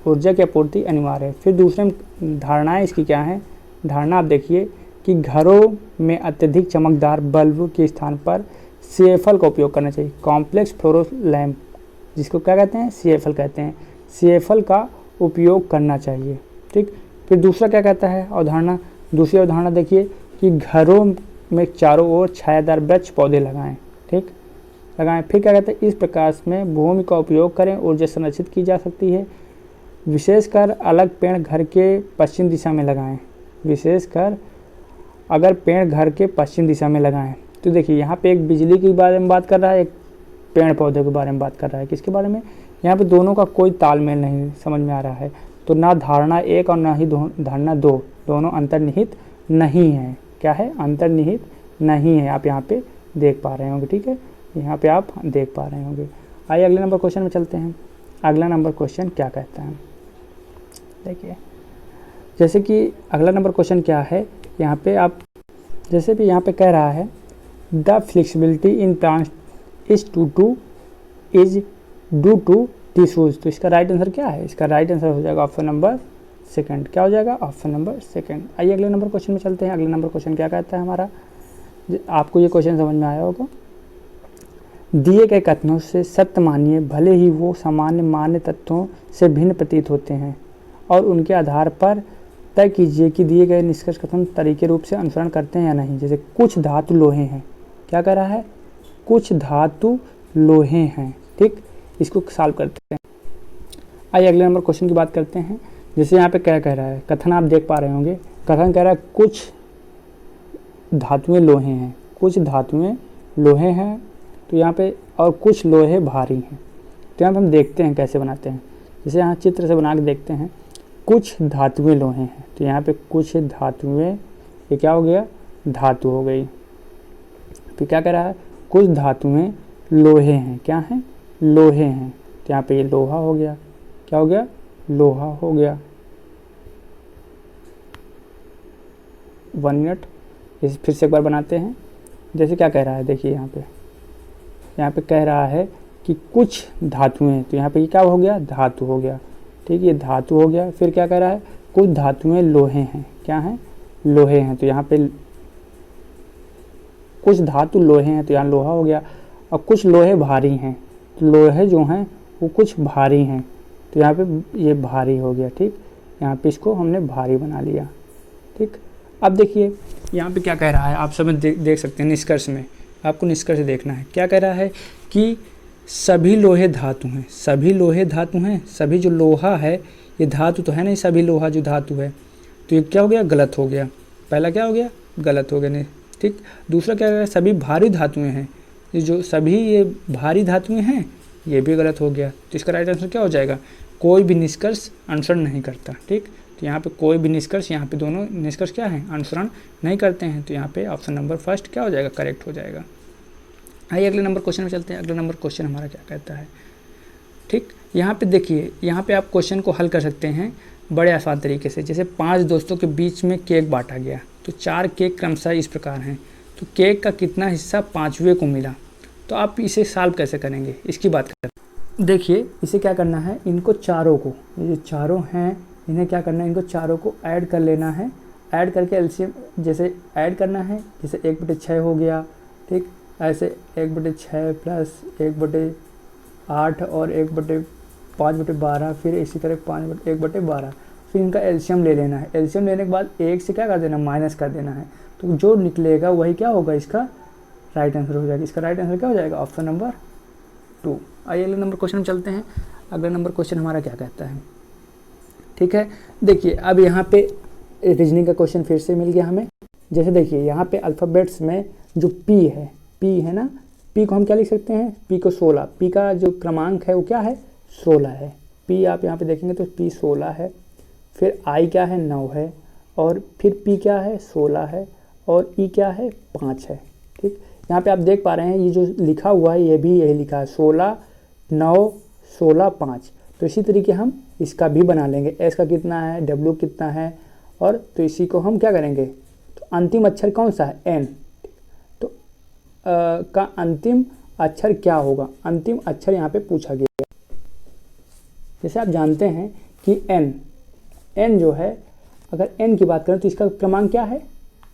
Speaker 1: ऊर्जा की आपूर्ति अनिवार्य है। फिर दूसरे में धारणाएं इसकी क्या है, धारणा आप देखिए कि घरों में अत्यधिक चमकदार बल्ब के स्थान पर CFL का उपयोग करना चाहिए, कॉम्प्लेक्स फ्लोरो लैंप, जिसको क्या कहते हैं, CFL कहते हैं, CFL का उपयोग करना चाहिए। ठीक, फिर दूसरा क्या कहता है अवधारणा, दूसरी अवधारणा देखिए कि घरों में चारों ओर छायादार वृक्ष पौधे लगाएं। ठीक, लगाएं। फिर क्या कहते हैं, इस प्रकाश में भूमि का उपयोग करें, ऊर्जा संरक्षित की जा सकती है, विशेषकर अलग पेड़ घर के पश्चिम दिशा में लगाएं, विशेषकर अगर पेड़ घर के पश्चिम दिशा में लगाएं। तो देखिए यहाँ पे एक बिजली के बारे में बात कर रहा है, एक पेड़ पौधे के बारे में बात कर रहा है, किसके बारे में, यहाँ पे दोनों का कोई तालमेल नहीं समझ में आ रहा है। तो ना धारणा एक और ना ही धारणा दो, दोनों अंतर्निहित नहीं है। क्या है, अंतर्निहित नहीं है, आप यहाँ पे देख पा रहे होंगे। ठीक है, यहाँ पे आप देख पा रहे होंगे। आइए अगले नंबर क्वेश्चन में चलते हैं। अगला नंबर क्वेश्चन क्या कहता है, देखिए जैसे कि अगला नंबर क्वेश्चन क्या है, यहाँ पे आप जैसे भी यहाँ पे कह रहा है the flexibility in plant is due to tissues. तो इसका राइट आंसर क्या है, इसका राइट आंसर हो जाएगा ऑप्शन नंबर सेकंड। क्या हो जाएगा, ऑप्शन नंबर सेकंड। आइए अगले नंबर क्वेश्चन में चलते हैं। अगले नंबर क्वेश्चन क्या कहता है हमारा, आपको ये क्वेश्चन समझ में आया होगा। दिए गए कथनों से सत्य मानिए, भले ही वो सामान्य मान्य तत्वों से भिन्न प्रतीत होते हैं, और उनके आधार पर तय कीजिए कि दिए गए निष्कर्ष कथन तरीके रूप से अनुसरण करते हैं या नहीं। जैसे कुछ धातु लोहे हैं, क्या कह रहा है, कुछ धातु लोहे हैं। ठीक, इसको सॉल्व करते हैं। आइए अगले नंबर क्वेश्चन की बात करते हैं। जैसे यहाँ पे क्या कह रहा है, कथन आप देख पा रहे होंगे, कथन कह रहा है कुछ धातुएं लोहे हैं, कुछ धातुएं लोहे हैं, तो यहाँ पे और कुछ लोहे भारी हैं। तो यहाँ पे हम देखते हैं कैसे बनाते हैं। जैसे यहाँ चित्र से बना के देखते हैं, कुछ धातुएं लोहे हैं, तो यहाँ पे कुछ धातुएं, ये क्या हो गया, धातु हो गई। फिर क्या कह रहा है, कुछ धातुएं लोहे हैं, क्या हैं, लोहे हैं, तो यहाँ पे ये लोहा हो गया, क्या हो गया, लोहा हो गया। 1 मिनट, इसे फिर से एक बार बनाते हैं। जैसे क्या कह रहा है, देखिए यहाँ पे कह रहा है कि कुछ धातुएं, तो यहाँ पे ये क्या हो गया, धातु हो गया। ठीक, ये धातु हो गया। फिर क्या कह रहा है, कुछ धातुएं लोहे हैं, क्या हैं, लोहे हैं, तो यहाँ पे कुछ धातु लोहे हैं, तो यहाँ लोहा हो गया। और कुछ लोहे भारी हैं, तो लोहे जो हैं वो कुछ भारी हैं, तो यहाँ पे ये भारी हो गया। ठीक, यहाँ पे इसको हमने भारी बना लिया। ठीक, अब देखिए यहाँ पे क्या कह रहा है, आप सब देख सकते हैं निष्कर्ष में, आपको निष्कर्ष देखना है। क्या कह रहा है कि सभी लोहे धातु हैं, सभी लोहे धातु हैं, सभी जो लोहा है ये धातु तो है नहीं, सभी लोहा जो धातु है, तो ये क्या हो गया, गलत हो गया। पहला क्या हो गया, गलत हो गया नहीं। ठीक, दूसरा क्या है, सभी भारी धातुएं हैं, ये जो सभी ये भारी धातुएं हैं, ये भी गलत हो गया। तो इसका राइट आंसर क्या हो जाएगा, कोई भी निष्कर्ष अनुसरण नहीं करता। ठीक, तो यहाँ पे कोई भी निष्कर्ष, यहाँ पे दोनों निष्कर्ष क्या है, अनुसरण नहीं करते हैं, तो यहाँ पे ऑप्शन नंबर फर्स्ट क्या हो जाएगा, करेक्ट हो जाएगा। आइए अगले नंबर क्वेश्चन में चलते हैं। अगला नंबर क्वेश्चन हमारा क्या कहता है। ठीक, यहाँ पे देखिए, यहाँ पे आप क्वेश्चन को हल कर सकते हैं बड़े आसान तरीके से। जैसे 5 दोस्तों के बीच में केक बांटा गया, तो 4 केक क्रमशः इस प्रकार हैं, तो केक का कितना हिस्सा 5वें को मिला, तो आप इसे सॉल्व कैसे करेंगे, इसकी बात करें। देखिए इसे क्या करना है, इनको चारों को, ये जो चारों हैं इन्हें क्या करना है, इनको चारों को ऐड कर लेना है। ऐड करके एलसीएम जैसे ऐड करना है, जैसे 1/6 हो गया। ठीक, ऐसे 1/6 प्लस 1/8 और 1/5/12, फिर इसी तरह 1/12, फिर इनका एलसीएम ले लेना है। एलसीएम लेने के बाद 1 से क्या कर देना, माइनस कर देना है, तो जो निकलेगा वही क्या होगा, इसका राइट आंसर हो जाएगा। इसका राइट आंसर क्या हो जाएगा, ऑप्शन नंबर 2। आइए अगले नंबर क्वेश्चन में चलते हैं। अगला नंबर क्वेश्चन हमारा क्या कहता है। ठीक है, देखिए अब यहाँ पे रीजनिंग का क्वेश्चन फिर से मिल गया हमें। जैसे देखिए यहाँ पे अल्फ़ाबेट्स में जो पी है ना, पी को हम क्या लिख सकते हैं, पी को 16, पी का जो क्रमांक है वो क्या है, 16 है। पी आप यहाँ पे देखेंगे तो पी 16 है, फिर आई क्या है 9 है, और फिर पी क्या है 16 है, और ई क्या है 5 है। ठीक, यहाँ पे आप देख पा रहे हैं ये जो लिखा हुआ है ये भी यही लिखा है 16 9 16 5। तो इसी तरीके हम इसका भी बना लेंगे, एस का कितना है, डब्ल्यू कितना है, और तो इसी को हम क्या करेंगे, तो अंतिम अक्षर कौन सा है, एन। तो का अंतिम अक्षर क्या होगा, अंतिम अक्षर यहाँ पे पूछा गया। जैसे आप जानते हैं कि एन जो है, अगर एन की बात करें तो इसका क्रमांक क्या है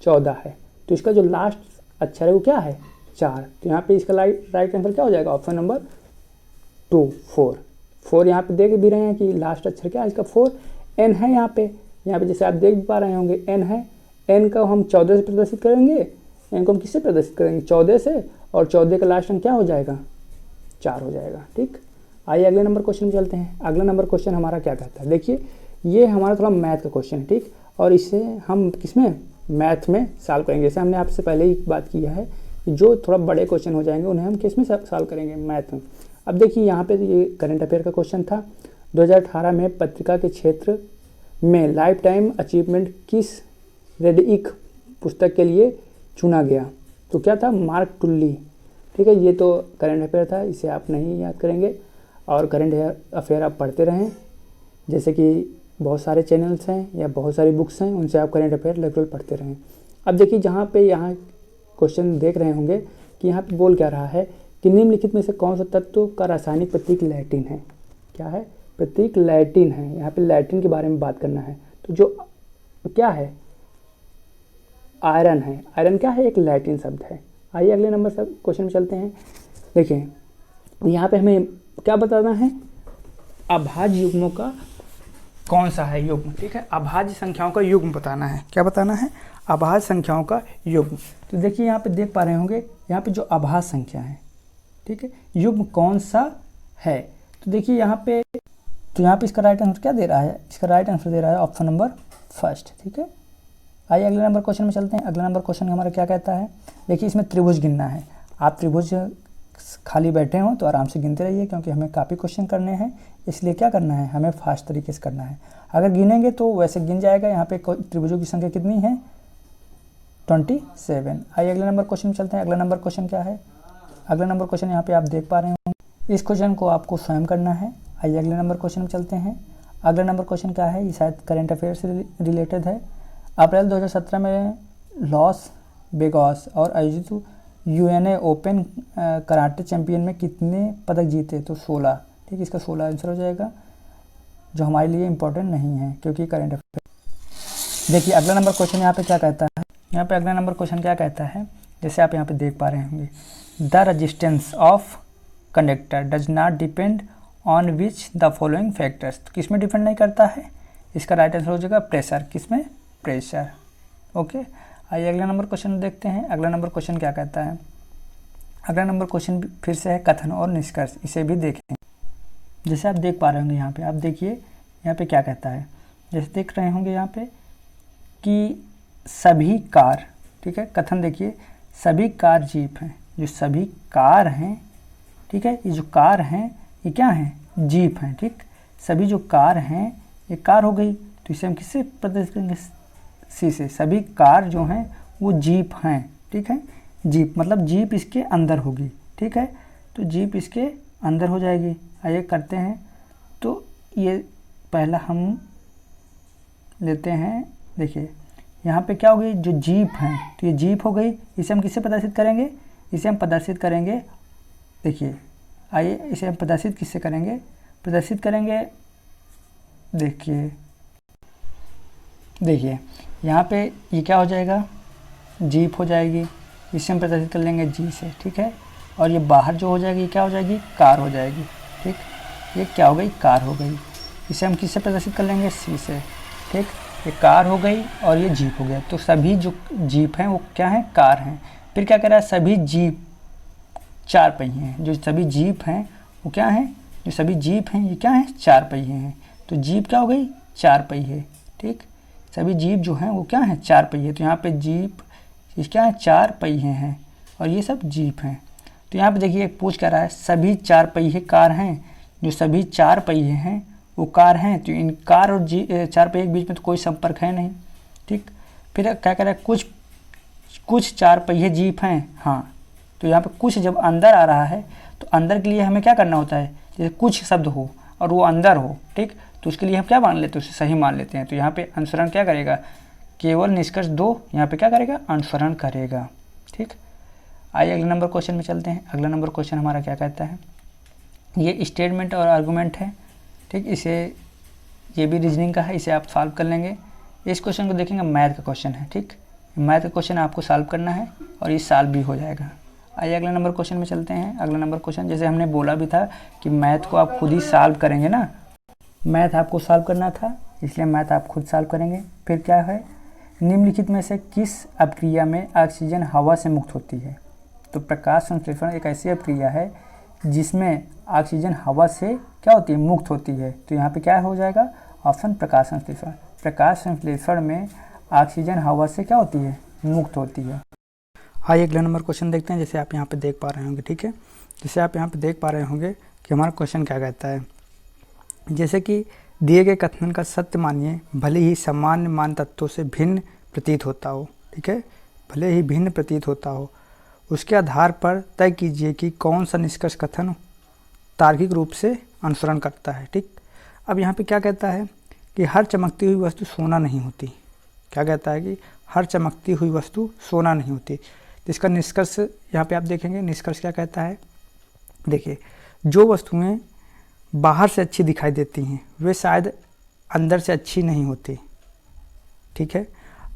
Speaker 1: 14 है, तो इसका जो लास्ट अक्षर है वो क्या है 4। तो यहाँ पे इसका राइट आंसर क्या हो जाएगा, ऑप्शन नंबर 2 4 यहाँ पे देख भी रहे हैं कि लास्ट अक्षर क्या है इसका 4। एन है यहाँ पे जैसे आप देख भी पा रहे होंगे एन है, एन को हम 14 से प्रदर्शित करेंगे, एन को हम किससे प्रदर्शित करेंगे 14 से, और 14 का लास्ट अंक क्या हो जाएगा 4 हो जाएगा। ठीक, आइए अगले नंबर क्वेश्चन में चलते हैं। अगला नंबर क्वेश्चन हमारा क्या कहता है, देखिए ये हमारा थोड़ा मैथ का क्वेश्चन है। ठीक, और इसे हम किसमें, मैथ में सॉल्व करेंगे। जैसे हमने आपसे पहले ही बात किया है कि जो थोड़ा बड़े क्वेश्चन हो जाएंगे उन्हें हम किस में सॉल्व करेंगे, मैथ में। अब देखिए यहाँ पे ये करंट अफेयर का क्वेश्चन था, 2018 में पत्रिका के क्षेत्र में लाइफ टाइम अचीवमेंट किस रेडिक पुस्तक के लिए चुना गया, तो क्या था, मार्क टुल्ली। ठीक है, ये तो करंट अफेयर था, इसे आप नहीं याद करेंगे, और करंट अफेयर आप पढ़ते रहें। जैसे कि बहुत सारे चैनल्स हैं या बहुत सारी बुक्स हैं, उनसे आप करंट अफेयर रेगुलर पढ़ते रहें। अब देखिए यहाँ क्वेश्चन देख रहे होंगे कि यहाँ पे बोल क्या रहा है कि निम्नलिखित में से कौन सा तत्व का रासायनिक प्रतीक लैटिन है। क्या है, प्रतीक लैटिन है। यहाँ पे लैटिन के बारे में बात करना है। तो जो क्या है, आयरन है। आयरन क्या है, एक लैटिन शब्द है। आइए अगले नंबर सब क्वेश्चन में चलते हैं। देखिए यहाँ पे हमें क्या बताना है, अभाज्य युग्मों का कौन सा है युग्म। ठीक है, अभाज्य संख्याओं का युग्म बताना है। क्या बताना है, अभाज्य संख्याओं का युग्म। तो देखिए यहाँ पे देख पा रहे होंगे, यहाँ पे जो अभाज्य संख्या है, ठीक है, युग्म कौन सा है। तो देखिए यहाँ पे इसका राइट आंसर क्या दे रहा है, इसका राइट आंसर दे रहा है ऑप्शन नंबर फर्स्ट। ठीक है, आइए अगले नंबर क्वेश्चन में चलते हैं। अगला नंबर क्वेश्चन हमारा क्या कहता है, देखिए इसमें त्रिभुज गिनना है। आप त्रिभुज खाली बैठे हो तो आराम से गिनते रहिए, क्योंकि हमें काफ़ी क्वेश्चन करने हैं, इसलिए क्या करना है, हमें फास्ट तरीके से करना है। अगर गिनेंगे तो वैसे गिन जाएगा। यहाँ पे त्रिभुजों की संख्या कितनी है, 27। आइए अगले नंबर क्वेश्चन में चलते हैं। अगला नंबर क्वेश्चन क्या है, अगला नंबर क्वेश्चन यहाँ पे आप देख पा रहे होंगे, इस क्वेश्चन को आपको स्वयं करना है। आइए अगले नंबर क्वेश्चन में चलते हैं। अगला नंबर क्वेश्चन क्या है, ये शायद करेंट अफेयर से रिलेटेड है। अप्रैल 2017 में लॉस वेगास और आयोजित यूएनए ओपन कराटे चैंपियन में कितने पदक जीते, तो 16। ठीक है, इसका 16 आंसर हो जाएगा, जो हमारे लिए इम्पोर्टेंट नहीं है क्योंकि करंट अफेयर। देखिए अगला नंबर क्वेश्चन यहाँ पे क्या कहता है, यहाँ पे अगला नंबर क्वेश्चन क्या कहता है, जैसे आप यहाँ पे देख पा रहे होंगे, the resistance of conductor does not depend on which the following factors. तो किस में डिपेंड नहीं करता है, इसका राइट आंसर हो जाएगा प्रेशर। किस में, प्रेशर। ओके, आइए अगला नंबर क्वेश्चन देखते हैं। अगला नंबर क्वेश्चन क्या कहता है, अगला नंबर क्वेश्चन फिर से है कथन और निष्कर्ष, इसे भी देखें। जैसे आप देख पा रहे होंगे यहाँ पे, आप देखिए यहाँ पे क्या कहता है, जैसे देख रहे होंगे यहाँ पे कि सभी कार, ठीक है, कथन देखिए, सभी कार जीप हैं। जो सभी कार हैं, ठीक है, ये जो कार हैं ये क्या हैं, जीप हैं। ठीक, सभी जो कार हैं ये कार हो गई, तो इसे हम किससे प्रदर्शित करेंगे, सी से। सभी कार जो हैं वो जीप हैं। ठीक है, जीप मतलब जीप इसके अंदर होगी। ठीक है, तो जीप इसके अंदर हो जाएगी। आइए करते हैं, तो ये पहला हम लेते हैं। देखिए यहाँ पे क्या हो गई, जो जीप हैं, तो ये जीप हो गई, इसे हम किससे प्रदर्शित करेंगे, इसे हम प्रदर्शित करेंगे। देखिए आइए इसे हम प्रदर्शित किससे करेंगे, प्रदर्शित करेंगे, देखिए यहाँ पे ये क्या हो जाएगा, जीप हो जाएगी, इसे हम प्रदर्शित कर लेंगे जी से। ठीक है, और ये बाहर जो हो जाएगी क्या हो जाएगी, कार हो जाएगी। ठीक, ये क्या हो गई, कार हो गई, इसे हम किससे प्रदर्शित कर लेंगे, सी से। ठीक, ये कार हो गई और ये जीप हो गया। तो सभी जो जीप हैं वो क्या हैं, कार हैं। फिर क्या कह रहा है, सभी जीप 4 पहिए हैं। जो सभी जीप हैं वो क्या हैं, जो सभी जीप हैं ये क्या हैं, 4 पहिए हैं। तो जीप क्या हो गई, 4 पहिए। ठीक, सभी जीप जो हैं वो क्या हैं, 4 पहिए। तो यहाँ पे जीप ये क्या है, 4 पहिए हैं और ये सब जीप हैं। तो यहाँ पे देखिए एक पूछ कर रहा है, सभी 4 पहिए कार हैं। जो सभी 4 पहिए हैं वो कार हैं, तो इन कार और चार पहिए के बीच में तो कोई संपर्क है नहीं, ठीक। फिर क्या कह रहा है, कुछ चार पहिए जीप हैं, हाँ, तो यहाँ पे कुछ जब अंदर आ रहा है तो अंदर के लिए हमें क्या करना होता है, जैसे कुछ शब्द हो और वो अंदर हो, ठीक, तो उसके लिए हम क्या मान लेते हैं, उसे सही मान लेते हैं। तो यहाँ पे अनुसरण क्या करेगा, केवल निष्कर्ष 2 यहाँ पे क्या करेगा, अनुसरण करेगा, ठीक। आइए अगले नंबर क्वेश्चन में चलते हैं। अगला नंबर क्वेश्चन हमारा क्या कहता है, ये स्टेटमेंट और आर्गूमेंट है, ठीक। ये भी रीजनिंग का है, इसे आप सॉल्व कर लेंगे। इस क्वेश्चन को देखेंगे, मैथ का क्वेश्चन है, ठीक। मैथ का क्वेश्चन आपको सॉल्व करना है और ये सॉल्व भी हो जाएगा। आइए अगले नंबर क्वेश्चन में चलते हैं। अगला नंबर क्वेश्चन, जैसे हमने बोला भी था कि मैथ को आप खुद ही सॉल्व करेंगे ना, मैथ आपको सॉल्व करना था, इसलिए मैथ आप खुद सॉल्व करेंगे। फिर क्या है, निम्नलिखित में से किस अपक्रिया में ऑक्सीजन हवा से मुक्त होती है। तो प्रकाश संश्लेषण एक ऐसी अपक्रिया है जिसमें ऑक्सीजन हवा से क्या होती है, मुक्त होती है। तो यहाँ पे क्या हो जाएगा, ऑप्शन प्रकाश संश्लेषण। प्रकाश संश्लेषण में ऑक्सीजन हवा से क्या होती है, मुक्त होती है। आइए अगला नंबर क्वेश्चन देखते हैं। जैसे आप यहाँ पे देख पा रहे होंगे, ठीक है, जैसे आप यहाँ पे देख पा रहे होंगे कि हमारा क्वेश्चन क्या कहता है, जैसे कि दिए गए कथन का सत्य मानिए भले ही सामान्य मान तत्वों से भिन्न प्रतीत होता हो, ठीक है, भले ही भिन्न प्रतीत होता हो, उसके आधार पर तय कीजिए कि कौन सा निष्कर्ष कथन तार्किक रूप से अनुसरण करता है, ठीक। अब यहाँ पे क्या कहता है कि हर चमकती हुई वस्तु सोना नहीं होती। क्या कहता है कि हर चमकती हुई वस्तु सोना नहीं होती। इसका निष्कर्ष यहाँ पे आप देखेंगे, निष्कर्ष क्या कहता है, देखिए, जो वस्तुएं बाहर से अच्छी दिखाई देती हैं वे शायद अंदर से अच्छी नहीं होती, ठीक है।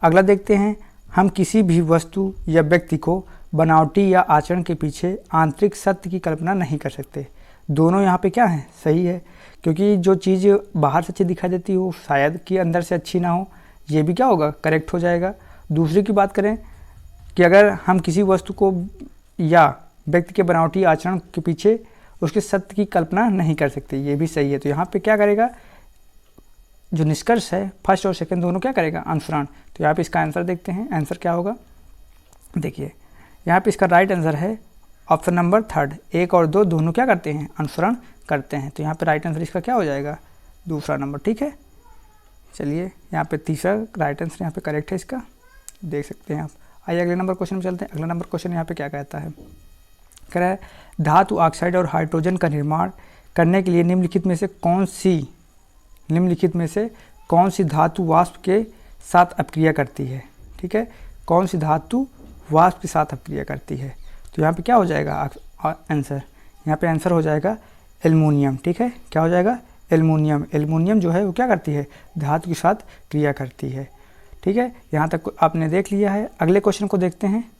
Speaker 1: अगला देखते हैं, हम किसी भी वस्तु या व्यक्ति को बनावटी या आचरण के पीछे आंतरिक सत्य की कल्पना नहीं कर सकते। दोनों यहाँ पे क्या है, सही है, क्योंकि जो चीज़ बाहर से अच्छी दिखाई देती है वो शायद कि अंदर से अच्छी ना हो, ये भी क्या होगा, करेक्ट हो जाएगा। दूसरी की बात करें कि अगर हम किसी वस्तु को या व्यक्ति के बनावटी आचरण के पीछे उसके सत्य की कल्पना नहीं कर सकते, ये भी सही है। तो यहाँ पे क्या करेगा, जो निष्कर्ष है फर्स्ट और सेकंड दोनों क्या करेगा, अनुसरण। तो यहाँ पे इसका आंसर देखते हैं, आंसर क्या होगा, देखिए यहाँ पे इसका राइट आंसर है ऑप्शन नंबर 3, 1 और 2 दोनों क्या करते हैं, अनुसरण करते हैं। तो यहाँ पे राइट आंसर इसका क्या हो जाएगा, दूसरा नंबर, ठीक है। चलिए यहाँ पे तीसरा राइट आंसर यहाँ पे करेक्ट है इसका, देख सकते हैं आप। आइए अगले नंबर क्वेश्चन में चलते हैं। अगला नंबर क्वेश्चन यहाँ पे क्या कहता है, कह रहा है धातु ऑक्साइड और हाइड्रोजन का निर्माण करने के लिए निम्नलिखित में से कौन सी धातु वाष्प के साथ अपक्रिया करती है, ठीक है, कौन सी धातु वाष्प के साथ अपक्रिया करती है। तो यहाँ पे क्या हो जाएगा आंसर, यहाँ पे आंसर हो जाएगा एल्युमिनियम, ठीक है, क्या हो जाएगा, एल्युमिनियम। एल्युमिनियम जो है वो क्या करती है, धातु के साथ क्रिया करती है, ठीक है। यहाँ तक आपने देख लिया है। अगले क्वेश्चन को देखते हैं।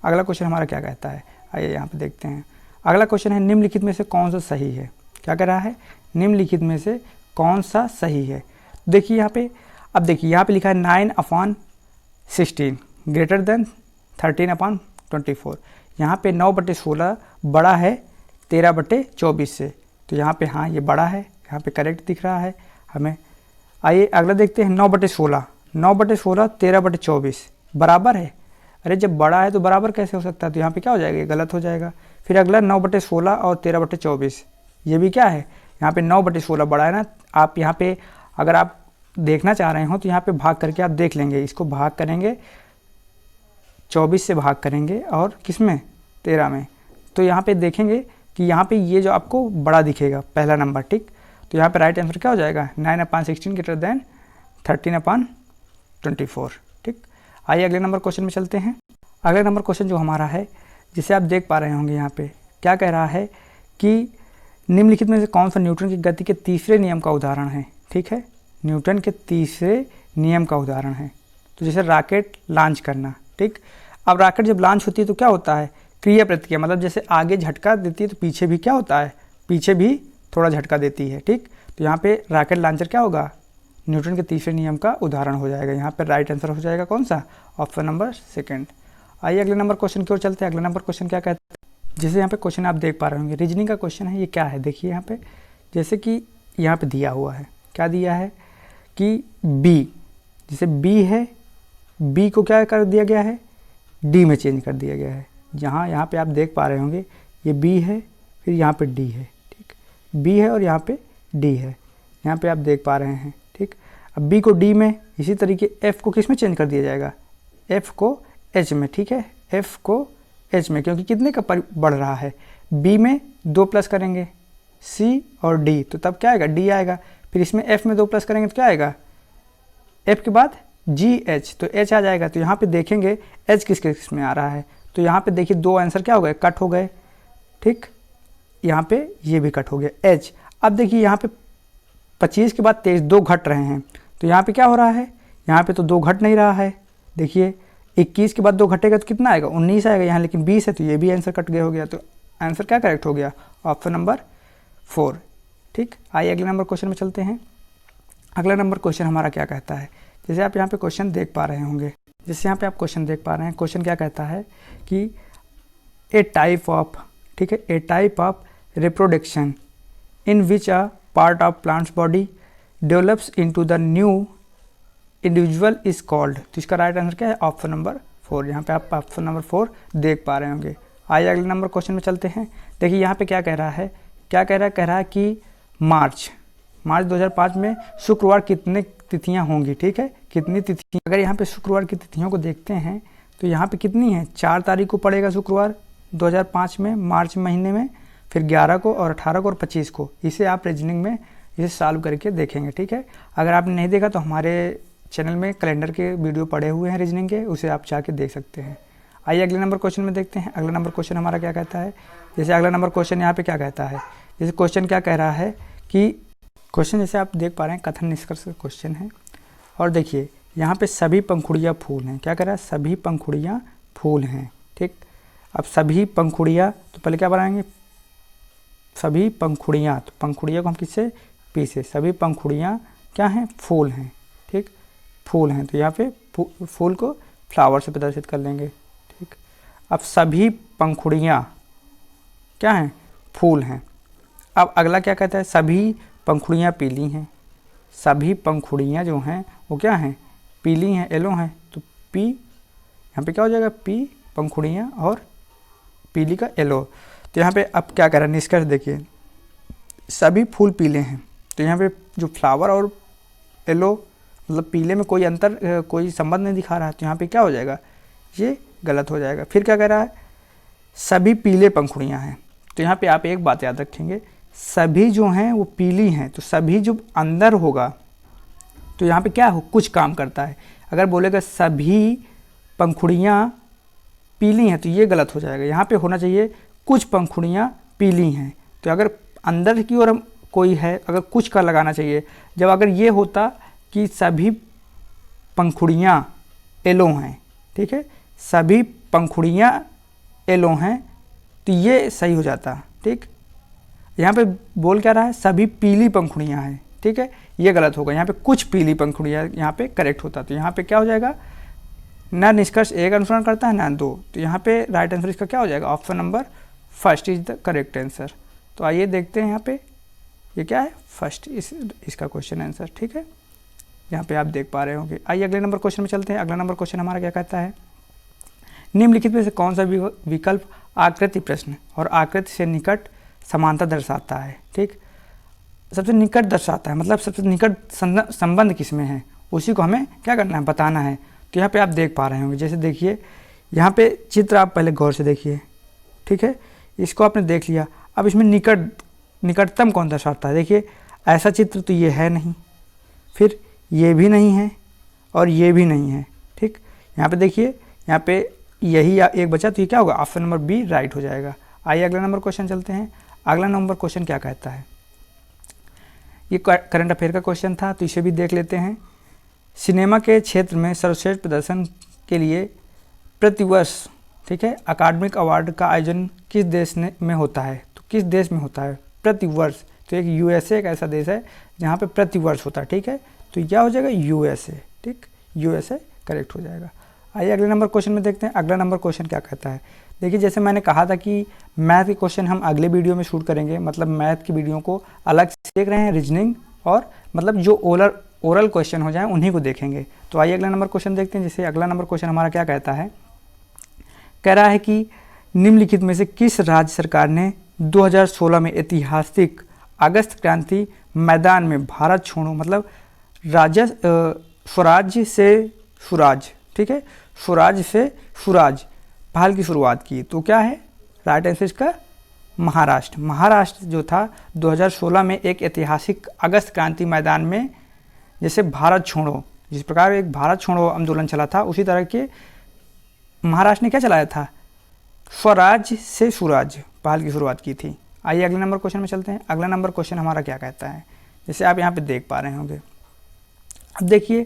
Speaker 1: अगला क्वेश्चन हमारा क्या कहता है, आइए यहाँ पे देखते हैं। अगला क्वेश्चन है, निम्नलिखित में से कौन सा सही है। क्या कह रहा है, निम्नलिखित में से कौन सा सही है। देखिए यहाँ पे, अब देखिए यहाँ पे लिखा है 9/16 ग्रेटर देन 13/24। यहाँ पे 9/16 बड़ा है 13/24 से, तो यहाँ पे हाँ ये बड़ा है, यहाँ पे करेक्ट दिख रहा है हमें। आइए अगला देखते हैं, 9/16 13/24 बराबर है। अरे जब बड़ा है तो बराबर कैसे हो सकता है, तो यहाँ पे क्या हो जाएगा, गलत हो जाएगा। फिर अगला 9/16 और 13/24, ये भी क्या है, यहाँ पे 9/16 बड़ा है ना। आप यहाँ पे अगर आप देखना चाह रहे हो तो यहाँ पे भाग करके आप देख लेंगे, इसको भाग करेंगे 24 से भाग करेंगे और किस में, 13 में, तो यहाँ पे देखेंगे कि यहाँ पे ये जो आपको बड़ा दिखेगा पहला नंबर, ठीक। तो यहाँ पे राइट आंसर क्या हो जाएगा, 9/16 ग्रेटर देन 13/24, ठीक। आइए अगले नंबर क्वेश्चन में चलते हैं। अगला नंबर क्वेश्चन जो हमारा है, जिसे आप देख पा रहे होंगे यहाँ पे क्या कह रहा है कि निम्नलिखित में से कौन सा न्यूटन की गति के तीसरे नियम का उदाहरण है, ठीक है, न्यूटन के तीसरे नियम का उदाहरण है। तो जैसे रॉकेट लॉन्च करना, ठीक। अब रॉकेट जब लॉन्च होती है तो क्या होता है, क्रिया प्रतिक्रिया, मतलब जैसे आगे झटका देती है तो पीछे भी क्या होता है, पीछे भी थोड़ा झटका देती है, ठीक। तो यहाँ पे रॉकेट लॉन्चर क्या होगा, न्यूटन के तीसरे नियम का उदाहरण हो जाएगा। यहाँ पर राइट आंसर हो जाएगा कौन सा, ऑप्शन नंबर 2। आइए अगले नंबर क्वेश्चन की ओर चलते हैं। अगला नंबर क्वेश्चन क्या कहता है, जैसे यहाँ पे क्वेश्चन आप देख पा रहे होंगे, रीजनिंग का क्वेश्चन है। ये क्या है, देखिए यहाँ पे, जैसे कि यहाँ पे दिया हुआ है, क्या दिया है कि बी, जैसे बी है, बी को क्या कर दिया गया है, डी में चेंज कर दिया गया है। यहाँ पे आप देख पा रहे होंगे ये बी है, फिर यहाँ पे डी है, ठीक। बी है और यहाँ पे डी है, यहाँ पे आप देख पा रहे हैं, ठीक। अब बी को डी में, इसी तरीके एफ को किस में चेंज कर दिया जाएगा, एफ को एच में, ठीक है, एफ को एच में, क्योंकि कितने का बढ़ रहा है, बी में 2 प्लस करेंगे सी और डी, तो तब क्या आएगा, डी आएगा। फिर इसमें एफ में 2 प्लस करेंगे तो क्या आएगा, एफ के बाद जी एच, तो एच आ जाएगा। तो यहाँ पे देखेंगे एच किस किस में आ रहा है, तो यहाँ पे देखिए 2 आंसर क्या हो गए, कट हो गए, ठीक। यहाँ पे ये भी कट हो गया एच। अब देखिए यहाँ पे 25 के बाद 23, 2 घट रहे हैं, तो यहाँ पे क्या हो रहा है, यहाँ पे तो 2 घट नहीं रहा है। देखिए 21 के बाद 2 घटेगा तो कितना आएगा, 19 आएगा यहाँ, लेकिन 20 है तो ये भी आंसर कट गया हो गया। तो आंसर क्या करेक्ट हो गया, ऑप्शन नंबर 4, ठीक। आइए अगले नंबर क्वेश्चन में चलते हैं। अगला नंबर क्वेश्चन हमारा क्या कहता है, जैसे आप यहाँ पे क्वेश्चन देख पा रहे होंगे, जैसे यहाँ पे आप क्वेश्चन देख पा रहे हैं, क्वेश्चन क्या कहता है कि ए टाइप ऑफ, ठीक है, a type of reproduction in which a part of plants body develops into the new individual is called. तो इसका राइट आंसर क्या है, ऑप्शन नंबर 4। यहाँ पे आप ऑप्शन नंबर 4 देख पा रहे होंगे। आइए अगले नंबर क्वेश्चन में चलते हैं। देखिए यहाँ पे क्या कह रहा है, क्या कह रहा है कि मार्च 2005 में शुक्रवार कितने तिथियां होंगी, ठीक है, कितनी तिथियां। अगर यहाँ पे शुक्रवार की तिथियों को देखते हैं तो यहाँ पे कितनी है, 4 तारीख को पड़ेगा शुक्रवार 2005 में, मार्च महीने में, फिर 11 को और 18 को और 25 को। इसे आप रीजनिंग में इसे सॉल्व करके देखेंगे, ठीक है। अगर आपने नहीं देखा तो हमारे चैनल में कैलेंडर के वीडियो पड़े हुए हैं रीजनिंग के, उसे आप जाके देख सकते हैं। आइए अगले नंबर क्वेश्चन में देखते हैं। अगला नंबर क्वेश्चन हमारा क्या कहता है, जैसे अगला नंबर क्वेश्चन यहाँ पे क्या कहता है, जैसे क्वेश्चन क्या कह रहा है कि क्वेश्चन जैसे आप देख पा रहे हैं कथन निष्कर्ष क्वेश्चन है, और देखिए यहाँ पे सभी पंखुड़ियाँ फूल हैं। क्या कह रहा है, सभी पंखुड़ियाँ फूल हैं, ठीक। अब सभी पंखुड़ियाँ, तो पहले क्या बनाएंगे, सभी पंखुड़ियाँ, तो पंखुड़ियाँ को हम किससे, पी से, सभी पंखुड़ियाँ क्या हैं, फूल हैं, ठीक, फूल हैं। तो यहाँ पे फूल को फ्लावर से प्रदर्शित कर लेंगे, ठीक। अब सभी पंखुड़ियाँ क्या हैं, फूल हैं। अब अगला क्या कहता है, सभी पंखुड़ियाँ पीली हैं। सभी पंखुड़ियाँ जो हैं वो क्या हैं, पीली हैं, येलो हैं। तो पी यहाँ पे क्या हो जाएगा, पी पंखुड़ियाँ और पीली का येलो। तो यहाँ पे अब क्या कह रहा है, निष्कर्ष देखिए, सभी फूल पीले हैं। तो यहाँ पे जो फ्लावर और येलो मतलब पीले में कोई अंतर, कोई संबंध नहीं दिखा रहा है, तो यहाँ पे क्या हो जाएगा, ये गलत हो जाएगा। फिर क्या कह रहा है, सभी पीले पंखुड़ियाँ हैं। तो यहाँ पे आप एक बात याद रखेंगे, सभी जो हैं वो पीली हैं, तो सभी जो अंदर होगा तो यहाँ पे क्या हो, कुछ काम करता है। अगर बोलेगा सभी पंखुड़ियाँ पीली हैं तो ये गलत हो जाएगा, यहाँ पे होना चाहिए कुछ पंखुड़ियाँ पीली हैं। तो अगर अंदर की ओर कोई है, अगर कुछ का लगाना चाहिए। जब अगर ये होता कि सभी पंखुड़ियाँ येलो हैं, ठीक है, सभी पंखुड़ियाँ येलो हैं, तो ये सही हो जाता, ठीक। यहाँ पे बोल क्या रहा है, सभी पीली पंखुड़ियाँ हैं, ठीक है, ये गलत होगा। यहाँ पे कुछ पीली पंखुड़ियाँ यहाँ पे करेक्ट होता। तो यहाँ पे क्या हो जाएगा, ना निष्कर्ष एक अनुसरण करता है ना 2। तो यहाँ पे राइट आंसर इसका क्या हो जाएगा, option number 1 is the correct answer. तो आइए देखते हैं यहाँ पे ये क्या है, फर्स्ट इसका क्वेश्चन आंसर, ठीक है, यहाँ पे आप देख पा रहे होंगे। आइए अगले नंबर क्वेश्चन में चलते हैं। अगला नंबर क्वेश्चन हमारा क्या कहता है, निम्नलिखित में से कौन सा विकल्प आकृति प्रश्न और आकृति से निकट समानता दर्शाता है, ठीक। सबसे निकट दर्शाता है मतलब सबसे निकट संबंध किसमें है, उसी को हमें क्या करना है, बताना है। तो यहाँ पे आप देख पा रहे होंगे, जैसे देखिए यहाँ पे चित्र आप पहले गौर से देखिए, ठीक है, इसको आपने देख लिया। अब इसमें निकटतम कौन दर्शाता है, देखिए ऐसा चित्र तो ये है नहीं, फिर ये भी नहीं है और ये भी नहीं है, ठीक। यहाँ पे देखिए, यहाँ पे यही एक बचा, तो ये क्या होगा, ऑप्शन नंबर बी राइट हो जाएगा। आइए अगला नंबर क्वेश्चन चलते हैं। अगला नंबर क्वेश्चन क्या कहता है, ये करंट अफेयर का क्वेश्चन था, तो इसे भी देख लेते हैं। सिनेमा के क्षेत्र में सर्वश्रेष्ठ प्रदर्शन के लिए प्रतिवर्ष, ठीक है, अकादमिक अवार्ड का आयोजन किस देश में होता है, तो किस देश में होता है प्रतिवर्ष। तो एक यूएसए एक ऐसा देश है जहाँ पे प्रतिवर्ष होता है, ठीक है, तो क्या हो जाएगा, यूएसए, ठीक, यूएसए करेक्ट हो जाएगा। आइए अगले नंबर क्वेश्चन में देखते हैं। अगला नंबर क्वेश्चन क्या कहता है, देखिए जैसे मैंने कहा था कि मैथ के क्वेश्चन हम अगले वीडियो में शूट करेंगे, मतलब मैथ की वीडियो को अलग से देख रहे हैं, रीजनिंग और मतलब जो ओरल क्वेश्चन हो जाए उन्हीं को देखेंगे। तो आइए अगला नंबर क्वेश्चन देखते हैं। जैसे अगला नंबर क्वेश्चन हमारा क्या कहता है, कह रहा है कि निम्नलिखित में से किस राज्य सरकार ने 2016 में ऐतिहासिक अगस्त क्रांति मैदान में भारत छोड़ो मतलब स्वराज्य से सुराज, ठीक है, स्वराज से सुराज पहल की शुरुआत की। तो क्या है राइट आंसर इसका महाराष्ट्र। महाराष्ट्र जो था 2016 में एक ऐतिहासिक अगस्त क्रांति मैदान में, जैसे भारत छोड़ो, जिस प्रकार एक भारत छोड़ो आंदोलन चला था, उसी तरह के महाराष्ट्र ने क्या चलाया था, स्वराज से सुराज पहल की शुरुआत की थी। आइए अगले नंबर क्वेश्चन में चलते हैं। अगला नंबर क्वेश्चन हमारा क्या कहता है, जैसे आप यहाँ पे देख पा रहे होंगे। अब देखिए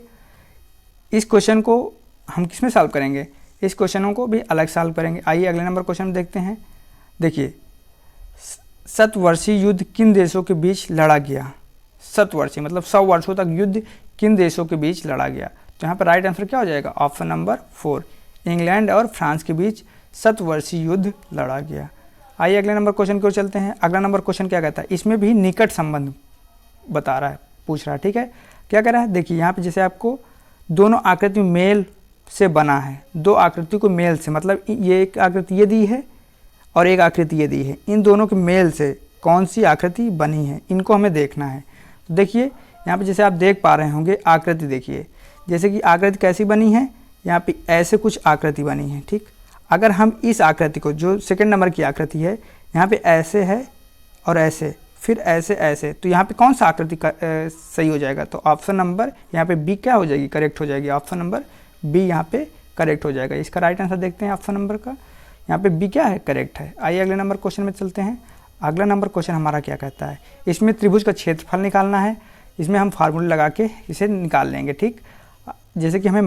Speaker 1: इस क्वेश्चन को हम किस में सॉल्व करेंगे, इस क्वेश्चनों को भी अलग सॉल्व करेंगे। आइए अगले नंबर क्वेश्चन में देखते हैं। देखिए शतवर्षीय युद्ध किन देशों के बीच लड़ा गया। शतवर्षीय मतलब 100 वर्षों तक युद्ध किन देशों के बीच लड़ा गया। तो यहाँ पर राइट आंसर क्या हो जाएगा, ऑप्शन नंबर 4, इंग्लैंड और फ्रांस के बीच शतवर्षीय युद्ध लड़ा गया। आइए अगले नंबर क्वेश्चन की ओर चलते हैं। अगला नंबर क्वेश्चन क्या कहता है, इसमें भी निकट संबंध बता रहा है, पूछ रहा है, ठीक है। क्या कह रहा है, देखिए यहाँ पे जैसे आपको दोनों आकृति मेल से बना है, दो आकृति को मेल से, मतलब ये एक आकृति ये दी है और एक आकृति ये दी है, इन दोनों के मेल से कौन सी आकृति बनी है, इनको हमें देखना है। तो देखिए यहाँ पे जैसे आप देख पा रहे होंगे आकृति, देखिए जैसे कि आकृति कैसी बनी है, यहाँ पे ऐसे कुछ आकृति बनी है, ठीक। अगर हम इस आकृति को, जो सेकंड नंबर की आकृति है, यहाँ पे ऐसे है और ऐसे, फिर ऐसे ऐसे, तो यहाँ पे कौन सा आकृति सही हो जाएगा, तो ऑप्शन नंबर यहाँ पे बी क्या हो जाएगी, करेक्ट हो जाएगी। ऑप्शन नंबर बी यहाँ पे करेक्ट हो जाएगा। इसका राइट आंसर देखते हैं ऑप्शन नंबर का, यहाँ पे बी क्या है, करेक्ट है। आइए अगले नंबर क्वेश्चन में चलते हैं। अगला नंबर क्वेश्चन हमारा क्या कहता है, इसमें त्रिभुज का क्षेत्रफल निकालना है, इसमें हम फार्मूले लगा के इसे निकाल लेंगे, ठीक। जैसे कि हमें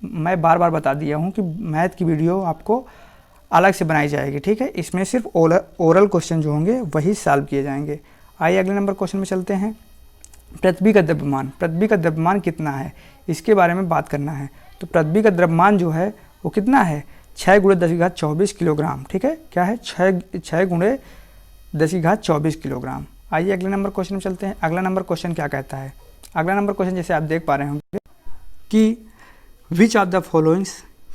Speaker 1: मैं बार बार बता दिया हूँ कि मैथ की वीडियो आपको अलग से बनाई जाएगी, ठीक है। इसमें सिर्फ ओरल क्वेश्चन जो होंगे वही सॉल्व किए जाएंगे। आइए अगले नंबर क्वेश्चन में चलते हैं। पृथ्वी का द्रव्यमान कितना है, इसके बारे में बात करना है। तो पृथ्वी का द्रव्यमान जो है वो कितना है, 6 × 10⁻24 किलोग्राम, ठीक है। क्या है, 6 × 10⁻24 किलोग्राम। आइए अगले नंबर क्वेश्चन में चलते हैं। अगला नंबर क्वेश्चन क्या कहता है, अगला नंबर क्वेश्चन जैसे आप देख पा रहे होंगे कि which of the followings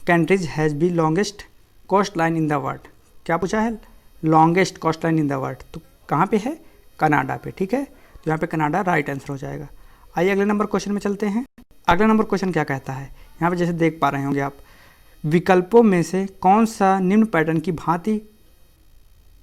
Speaker 1: countries has be longest coast line in the world. क्या पूछा है, longest coast line in the world, तो कहाँ पे है, कनाडा पे, ठीक है। तो यहाँ पे कनाडा राइट आंसर हो जाएगा। आइए अगले नंबर क्वेश्चन में चलते हैं। अगला नंबर क्वेश्चन क्या कहता है, यहाँ पे जैसे देख पा रहे होंगे आप, विकल्पों में से कौन सा निम्न पैटर्न की भांति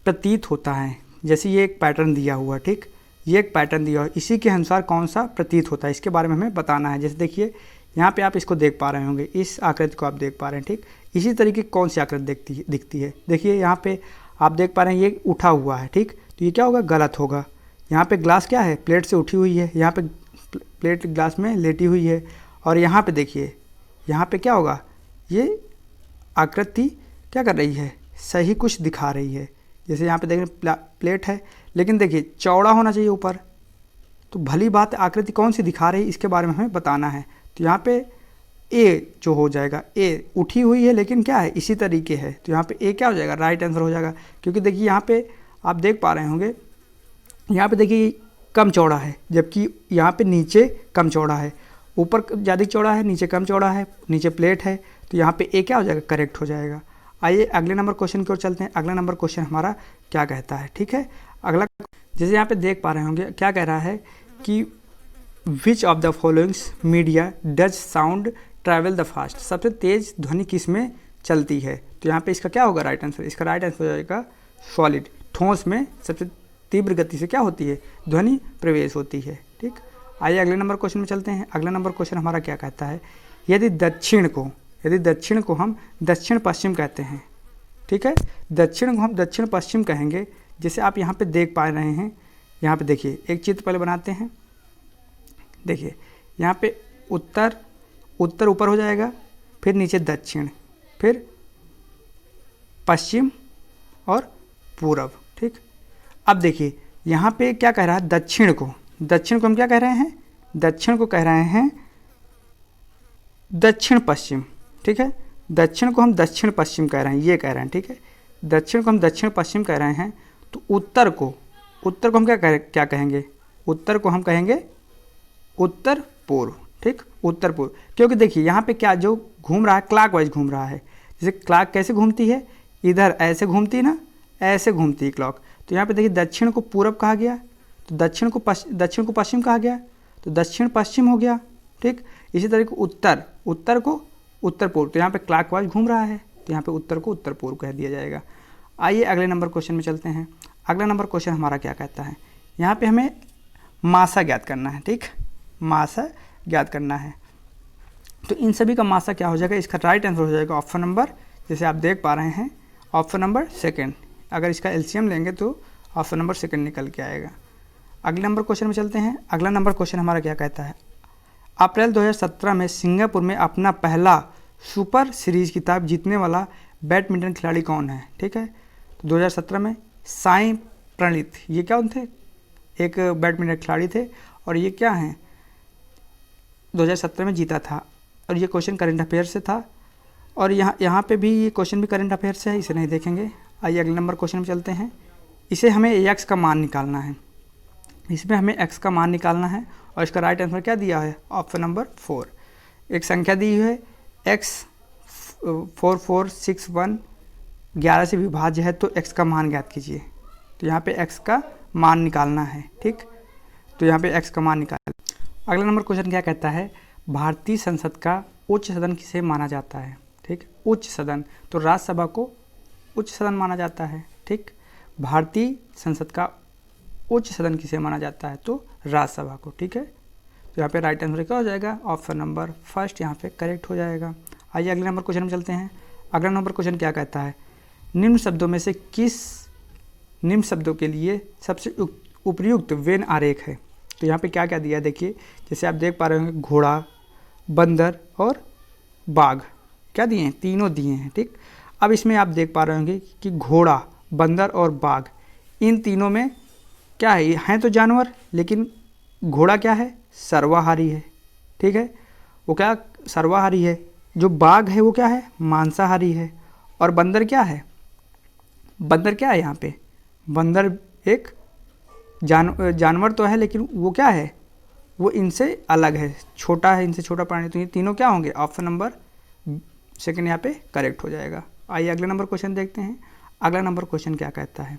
Speaker 1: प्रतीत होता है। जैसे ये एक पैटर्न दिया हुआ, ठीक, ये एक पैटर्न दिया हुआ, इसी के अनुसार कौन सा प्रतीत होता है, इसके बारे में हमें बताना है। जैसे देखिए यहाँ पे आप इसको देख पा रहे होंगे, इस आकृति को आप देख पा रहे हैं, ठीक। इसी तरीके कौन सी आकृति दिखती है। देखिए यहाँ पे आप देख पा रहे हैं ये उठा हुआ है, ठीक, तो ये क्या होगा, गलत होगा। यहाँ पे ग्लास क्या है, प्लेट से उठी हुई है, यहाँ पे प्लेट ग्लास में लेटी हुई है, और यहाँ पे देखिए यहाँ पे क्या होगा, ये आकृति क्या कर रही है, सही कुछ दिखा रही है। जैसे यहाँ पे देख रहे प्लेट है, लेकिन देखिए चौड़ा होना चाहिए ऊपर, तो भली बात आकृति कौन सी दिखा रही है, इसके बारे में हमें बताना है। तो यहाँ पे ए जो हो जाएगा, ए उठी हुई है लेकिन क्या है, इसी तरीके है, तो यहाँ पे ए क्या हो जाएगा, राइट आंसर हो जाएगा। क्योंकि देखिए यहाँ पे आप देख पा रहे होंगे, यहाँ पे देखिए कम चौड़ा है, जबकि यहाँ पे नीचे कम चौड़ा है, ऊपर ज़्यादा चौड़ा है, नीचे कम चौड़ा है, नीचे प्लेट है, तो यहाँ पे ए क्या हो जाएगा, करेक्ट हो जाएगा। आइए अगले नंबर क्वेश्चन की ओर चलते हैं। अगला नंबर क्वेश्चन हमारा क्या कहता है, ठीक है। अगला जैसे यहाँ पे देख पा रहे होंगे क्या कह रहा है कि which of the followings media does sound travel the fast, सबसे तेज ध्वनि किस में चलती है। तो यहाँ पे इसका क्या होगा राइट आंसर, इसका राइट आंसर हो जाएगा सॉलिड, ठोस में सबसे तीव्र गति से क्या होती है, ध्वनि प्रवेश होती है, ठीक। आइए अगले नंबर क्वेश्चन में चलते हैं। अगला नंबर क्वेश्चन हमारा क्या कहता है, यदि दक्षिण को हम दक्षिण पश्चिम कहते हैं, ठीक है, दक्षिण को हम दक्षिण पश्चिम कहेंगे। जैसे आप यहाँ पे देख पा रहे हैं, यहाँ पे देखिए एक चित्र पहले बनाते हैं। देखिए यहाँ पे उत्तर ऊपर हो जाएगा, फिर नीचे दक्षिण, फिर पश्चिम और पूरब, ठीक। अब देखिए यहाँ पे क्या कह रहा है, दक्षिण को हम क्या कह रहे हैं, दक्षिण को कह रहे हैं दक्षिण पश्चिम, ठीक है। दक्षिण को हम दक्षिण पश्चिम कह रहे हैं, ये कह रहे हैं, ठीक है। दक्षिण को हम दक्षिण पश्चिम कह रहे हैं, तो उत्तर को हम क्या कहेंगे, उत्तर को हम कहेंगे उत्तर पूर्व, ठीक, उत्तर पूर्व। क्योंकि देखिए यहाँ पे क्या जो घूम रहा है, क्लॉक वाइज घूम रहा है। जैसे क्लॉक कैसे घूमती है, इधर ऐसे घूमती है ना, ऐसे घूमती है क्लॉक, तो यहाँ पे देखिए दक्षिण को पूरब कहा गया, तो दक्षिण को पश्चिम कहा गया, तो दक्षिण पश्चिम हो गया, ठीक। इसी तरह को उत्तर को उत्तर पूर्व, तो यहाँ पे क्लॉकवाइज घूम रहा है, तो यहाँ पे उत्तर को उत्तर पूर्व कह दिया जाएगा। आइए अगले नंबर क्वेश्चन में चलते हैं। अगला नंबर क्वेश्चन हमारा क्या कहता है, यहाँ पे हमें मासा ज्ञात करना है, ठीक, मासा ज्ञात करना है। तो इन सभी का मासा क्या हो जाएगा, इसका राइट आंसर हो जाएगा ऑप्शन नंबर, जैसे आप देख पा रहे हैं, ऑप्शन नंबर सेकंड। अगर इसका एलसीएम लेंगे तो ऑप्शन नंबर सेकंड निकल के आएगा। अगले नंबर क्वेश्चन में चलते हैं। अगला नंबर क्वेश्चन हमारा क्या कहता है, अप्रैल 2017 में सिंगापुर में अपना पहला सुपर सीरीज खिताब जीतने वाला बैडमिंटन खिलाड़ी कौन है, ठीक है। तो 2017 में साई प्रणीत, ये क्या थे, एक बैडमिंटन खिलाड़ी थे, और ये क्या हैं 2017 में जीता था, और ये क्वेश्चन करंट अफेयर से था, और यहाँ पे भी ये क्वेश्चन भी करंट अफेयर से है, इसे नहीं देखेंगे। आइए अगले नंबर क्वेश्चन में चलते हैं। इसे हमें एक्स का मान निकालना है, इसमें हमें एक्स का मान निकालना है, और इसका राइट आंसर क्या दिया है, ऑप्शन नंबर 4। एक संख्या दी हुई है एक्स 4461 11 से विभाज्य है, तो एक्स का मान ज्ञात कीजिए। तो यहाँ पे एक्स का मान निकालना है, ठीक, तो यहाँ पे एक्स का मान निकाल। अगला नंबर क्वेश्चन क्या कहता है, भारतीय संसद का उच्च सदन किसे माना जाता है, ठीक, उच्च सदन, तो राज्यसभा को उच्च सदन माना जाता है, ठीक। भारतीय संसद का उच्च सदन किसे माना जाता है, तो राज्यसभा को, ठीक है। तो यहाँ पे राइट आंसर क्या हो जाएगा, ऑप्शन नंबर फर्स्ट यहाँ पे करेक्ट हो जाएगा। आइए अगले नंबर क्वेश्चन में चलते हैं। अगला नंबर क्वेश्चन क्या कहता है, निम्न शब्दों में से किस निम्न शब्दों के लिए सबसे उपयुक्त वेन आरेख है। तो यहाँ पे क्या क्या दिया है देखिए, जैसे आप देख पा रहे होंगे घोड़ा, बंदर और बाघ, क्या दिए हैं, तीनों दिए हैं, ठीक। अब इसमें आप देख पा रहे होंगे कि घोड़ा, बंदर और बाघ, इन तीनों में क्या है, हैं तो जानवर, लेकिन घोड़ा क्या है, सर्वाहारी है, ठीक है, वो क्या सर्वाहारी है। जो बाघ है वो क्या है, मांसाहारी है। और बंदर क्या है, बंदर क्या है, यहाँ पे बंदर एक जानवर तो है, लेकिन वो क्या है, वो इनसे अलग है, छोटा है, इनसे छोटा प्राणी। तो ये तीनों क्या होंगे, ऑप्शन नंबर सेकंड यहाँ पे करेक्ट हो जाएगा। आइए अगले नंबर क्वेश्चन देखते हैं। अगला नंबर क्वेश्चन क्या कहता है,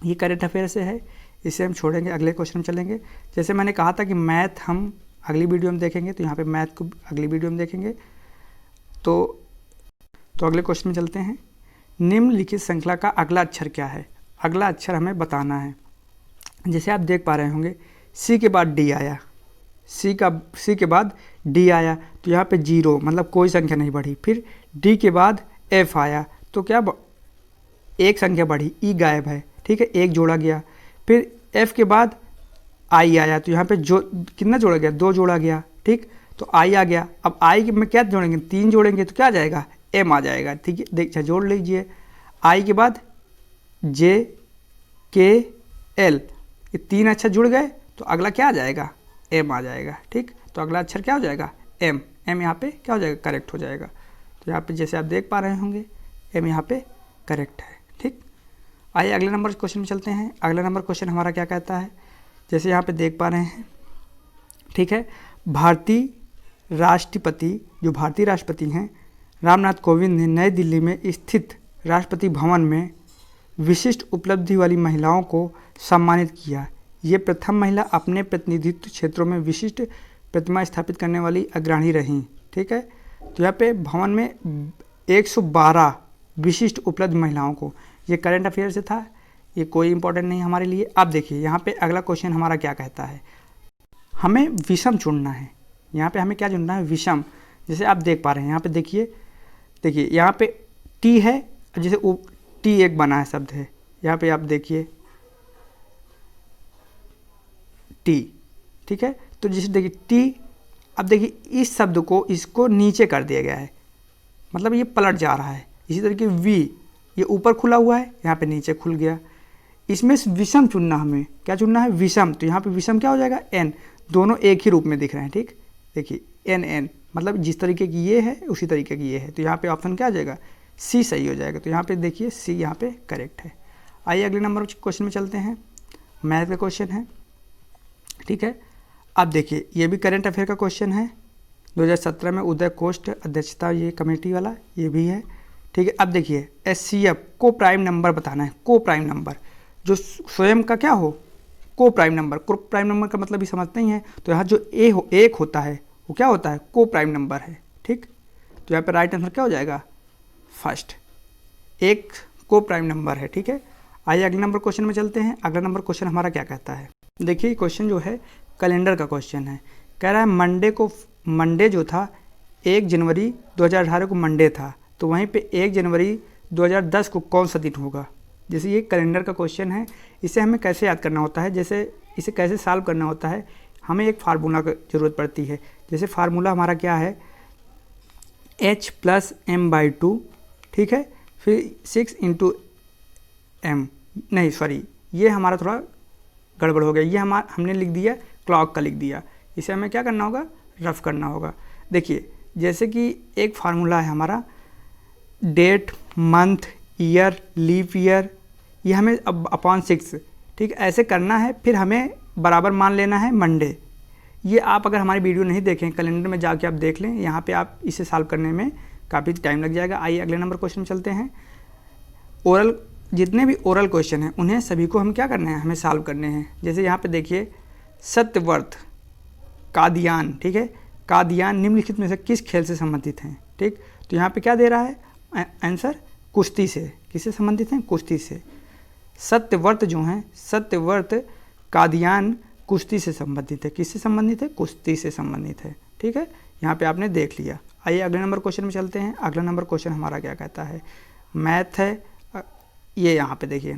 Speaker 1: ये करंट अफेयर से है, इसे हम छोड़ेंगे, अगले क्वेश्चन में चलेंगे। जैसे मैंने कहा था कि मैथ हम अगली वीडियो में देखेंगे, तो यहाँ पे मैथ को अगली वीडियो में देखेंगे। तो अगले क्वेश्चन में चलते हैं। निम्नलिखित श्रृंखला का अगला अक्षर क्या है, अगला अक्षर हमें बताना है। जैसे आप देख पा रहे होंगे सी के बाद डी आया, सी के बाद डी आया, तो यहाँ पे 0 मतलब कोई संख्या नहीं बढ़ी। फिर डी के बाद एफ आया, तो क्या एक संख्या बढ़ी, ई गायब है, ठीक है, एक जोड़ा गया। फिर एफ के बाद आई आया, तो यहाँ पे जो कितना जोड़ा गया, 2 जोड़ा गया, ठीक, तो आई आ गया। अब आई में क्या जोड़ेंगे, 3 जोड़ेंगे, तो क्या आ जाएगा, एम आ जाएगा, ठीक है। देखिए जोड़ लीजिए, आई के बाद जे के एल, ये 3 अक्षर जुड़ गए, तो अगला क्या आ जाएगा, एम आ जाएगा, ठीक। तो अगला अक्षर क्या हो जाएगा, एम। एम यहाँ पे क्या हो जाएगा, करेक्ट हो जाएगा। तो यहाँ पे जैसे आप देख पा रहे होंगे एम यहाँ पे करेक्ट है, ठीक। आइए अगले नंबर क्वेश्चन में चलते हैं। अगला नंबर क्वेश्चन हमारा क्या कहता है, जैसे यहाँ पे देख पा रहे हैं, ठीक है, भारतीय राष्ट्रपति हैं रामनाथ कोविंद ने नई दिल्ली में स्थित राष्ट्रपति भवन में विशिष्ट उपलब्धि वाली महिलाओं को सम्मानित किया। ये प्रथम महिला अपने प्रतिनिधित्व क्षेत्रों में विशिष्ट प्रतिमा स्थापित करने वाली अग्रणी रहीं, ठीक है। तो यहाँ पे भवन में 112 विशिष्ट उपलब्ध महिलाओं को, ये करंट अफेयर से था, ये कोई इंपॉर्टेंट नहीं हमारे लिए। अब देखिए यहाँ पे अगला क्वेश्चन हमारा क्या कहता है, हमें विषम चुनना है। यहाँ पे हमें क्या चुनना है, विषम। जैसे आप देख पा रहे हैं यहाँ पे देखिए यहाँ पे टी है, जैसे टी एक बना है शब्द है, यहाँ पे आप देखिए टी, ठीक है। तो जैसे देखिए टी, अब देखिए इस शब्द को इसको नीचे कर दिया गया है, मतलब ये पलट जा रहा है। इसी तरीके वी, ये ऊपर खुला हुआ है, यहाँ पे नीचे खुल गया। इसमें विषम चुनना, हमें क्या चुनना है, विषम। तो यहाँ पे विषम क्या हो जाएगा, एन, दोनों एक ही रूप में दिख रहे हैं, ठीक। देखिए एन एन, मतलब जिस तरीके की ये है उसी तरीके की ये है, तो यहाँ पे ऑप्शन क्या आ जाएगा, सी सही हो जाएगा। तो यहाँ पे देखिए सी यहाँ पे करेक्ट है। आइए अगले नंबर क्वेश्चन में चलते हैं। मैथ का क्वेश्चन है, ठीक है। अब देखिए ये भी करंट अफेयर का क्वेश्चन है। 2017 में उदय कोष्ठ अध्यक्षता ये कमेटी वाला, ये भी है, ठीक है। अब देखिए SCF को प्राइम नंबर बताना है, को प्राइम नंबर। जो स्वयं का क्या हो, को प्राइम नंबर। को प्राइम नंबर का मतलब भी समझते ही हैं। तो यहाँ जो एक होता है वो क्या होता है, को प्राइम नंबर है। ठीक, तो यहाँ पे राइट आंसर क्या हो जाएगा, फर्स्ट, एक को प्राइम नंबर है। ठीक है, आइए अगले नंबर क्वेश्चन में चलते हैं। अगला नंबर क्वेश्चन हमारा क्या कहता है, देखिए क्वेश्चन जो है कैलेंडर का क्वेश्चन है। कह रहा है मंडे जो था 1 जनवरी 2018 को मंडे था, तो वहीं पे 1 जनवरी 2010 को कौन सा दिन होगा। जैसे ये कैलेंडर का क्वेश्चन है, इसे हमें कैसे याद करना होता है, जैसे इसे कैसे सॉल्व करना होता है, हमें एक फार्मूला की ज़रूरत पड़ती है। जैसे फार्मूला हमारा क्या है, h + m/2, ठीक है, फिर 6 × m, नहीं सॉरी ये हमारा थोड़ा गड़बड़ हो गया, ये हमने लिख दिया क्लॉक का लिख दिया, इसे हमें क्या करना होगा, रफ करना होगा। देखिए जैसे कि एक फार्मूला है हमारा date, month, year, leap year, ये हमें अब अपॉन 6, ठीक ऐसे करना है। फिर हमें बराबर मान लेना है मंडे। ये आप अगर हमारी वीडियो नहीं देखें, कैलेंडर में जाके आप देख लें, यहाँ पे आप इसे सॉल्व करने में काफ़ी टाइम लग जाएगा। आइए अगले नंबर क्वेश्चन चलते हैं। ओरल, जितने भी ओरल क्वेश्चन हैं उन्हें सभी को हम क्या करना है, हमें सॉल्व करने हैं। जैसे यहाँ पे देखिए सत्यव्रत, कादियान, ठीक है, कादियान निम्नलिखित में से किस खेल से संबंधित हैं। ठीक, तो यहाँ पे क्या दे रहा है आंसर, कुश्ती से। किससे संबंधित हैं, कुश्ती से। सत्यव्रत जो हैं, सत्यव्रत कादियान कुश्ती से संबंधित है। किससे संबंधित है, कुश्ती से संबंधित है। ठीक है, यहाँ पे आपने देख लिया। आइए अगले नंबर क्वेश्चन में चलते हैं। अगला नंबर क्वेश्चन हमारा क्या कहता है, मैथ है। ये यहाँ पे देखिए,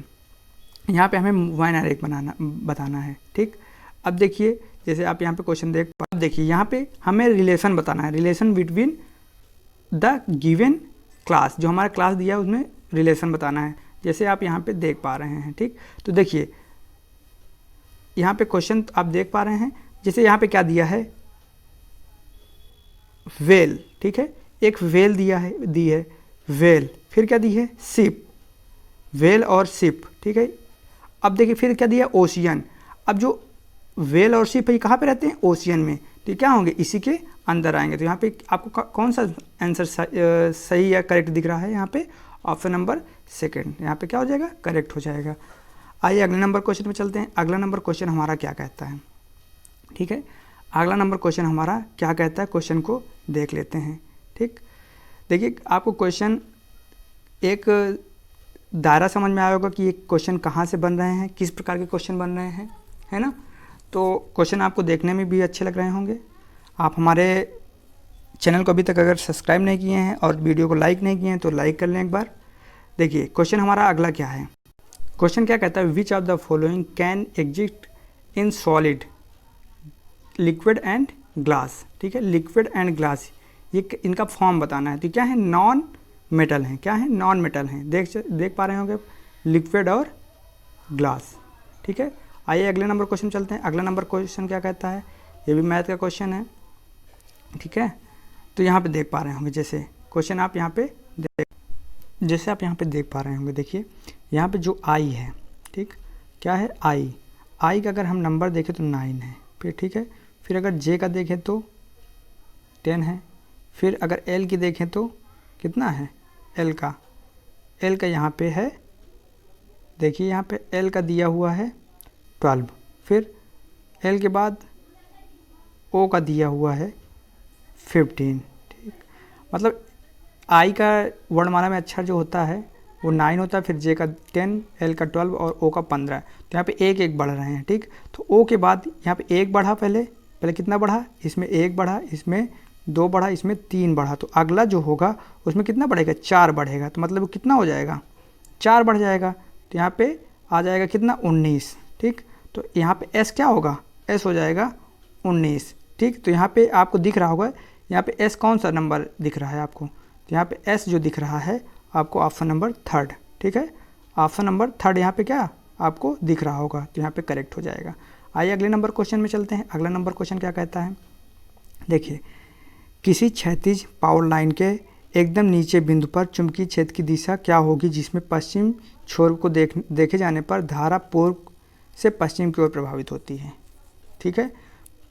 Speaker 1: यहाँ पे हमें वन एरे बताना है। ठीक, अब देखिए जैसे आप यहाँ पे क्वेश्चन देख पा, देखिए यहाँ पे हमें रिलेशन बताना है, relation between the given class, जो हमारा क्लास दिया है उसमें रिलेशन बताना है। जैसे आप यहाँ पे देख पा रहे हैं। ठीक, तो देखिए यहाँ पे क्वेश्चन आप देख पा रहे हैं, जैसे यहाँ पे क्या दिया है, वेल, ठीक है, एक वेल दी है वेल, फिर क्या दी है, शिप, वेल और शिप। ठीक है, अब देखिए फिर क्या दिया, ओशियन। अब जो वेल और शिप है ये कहाँ पे रहते हैं, ओशियन में, तो क्या होंगे, इसी के अंदर आएंगे। तो यहाँ पे आपको कौन सा आंसर सही या करेक्ट दिख रहा है, यहाँ पे ऑप्शन नंबर सेकंड, यहाँ पे क्या हो जाएगा, करेक्ट हो जाएगा। आइए अगले नंबर क्वेश्चन में चलते हैं। अगला नंबर क्वेश्चन हमारा क्या कहता है, ठीक है, अगला नंबर क्वेश्चन हमारा क्या कहता है, क्वेश्चन को देख लेते हैं। ठीक, देखिए आपको क्वेश्चन एक दायरा समझ में आया होगा कि ये क्वेश्चन कहाँ से बन रहे हैं, किस प्रकार के क्वेश्चन बन रहे हैं, है ना। तो क्वेश्चन आपको देखने में भी अच्छे लग रहे होंगे। आप हमारे चैनल को अभी तक अगर सब्सक्राइब नहीं किए हैं और वीडियो को लाइक नहीं किए हैं तो लाइक कर लें एक बार। देखिए क्वेश्चन हमारा अगला क्या है, क्वेश्चन क्या कहता है, विच of the following can exist in solid, liquid and glass. ठीक है, लिक्विड एंड ग्लास, ये इनका फॉर्म बताना है। तो क्या है, नॉन मेटल हैं, क्या है, नॉन मेटल हैं। देख पा रहे होंगे लिक्विड और ग्लास। ठीक है, आइए अगले नंबर क्वेश्चन चलते हैं। अगला नंबर क्वेश्चन क्या कहता है, ये भी मैथ का क्वेश्चन है। ठीक है, तो यहाँ पे देख पा रहे होंगे, जैसे क्वेश्चन आप यहाँ पे जैसे आप यहाँ पे देख पा रहे होंगे, देखिए यहाँ पे जो आई है, ठीक, क्या है, आई का अगर हम नंबर देखें तो 9 है, फिर ठीक है, फिर अगर जे का देखें तो 10 है, फिर अगर एल की देखें तो कितना है, एल का यहाँ पे है, देखिए यहाँ पे एल का दिया हुआ है 12, फिर एल के बाद ओ का दिया हुआ है 15। ठीक, मतलब आई का वर्णमाला में अक्षर जो होता है वो 9 होता है, फिर जे का 10, एल का 12 और ओ का 15। तो यहाँ पे एक एक बढ़ रहे हैं। ठीक, तो ओ के बाद यहाँ पे एक बढ़ा, पहले कितना बढ़ा, इसमें 1 बढ़ा, इसमें 2 बढ़ा, इसमें 3 बढ़ा, तो अगला जो होगा उसमें कितना बढ़ेगा, 4 बढ़ेगा। तो मतलब कितना हो जाएगा, 4 बढ़ जाएगा। तो यहाँ पे आ जाएगा कितना, 19। ठीक, तो यहाँ पे एस क्या होगा, एस हो जाएगा 19। ठीक, तो यहाँ पे आपको दिख रहा होगा, यहाँ पे एस कौन सा नंबर दिख रहा है आपको, तो यहाँ पे एस जो दिख रहा है आपको ऑप्शन नंबर 3। ठीक है, ऑप्शन नंबर 3 यहाँ पे क्या आपको दिख रहा होगा, तो यहाँ पे करेक्ट हो जाएगा। आइए अगले नंबर क्वेश्चन में चलते हैं। अगला नंबर क्वेश्चन क्या कहता है, देखिए किसी क्षैतिज पावर लाइन के एकदम नीचे बिंदु पर चुंबकीय क्षेत्र की दिशा क्या होगी, जिसमें पश्चिम छोर को देखे जाने पर धारा पूर्व से पश्चिम की ओर प्रभावित होती है। ठीक है,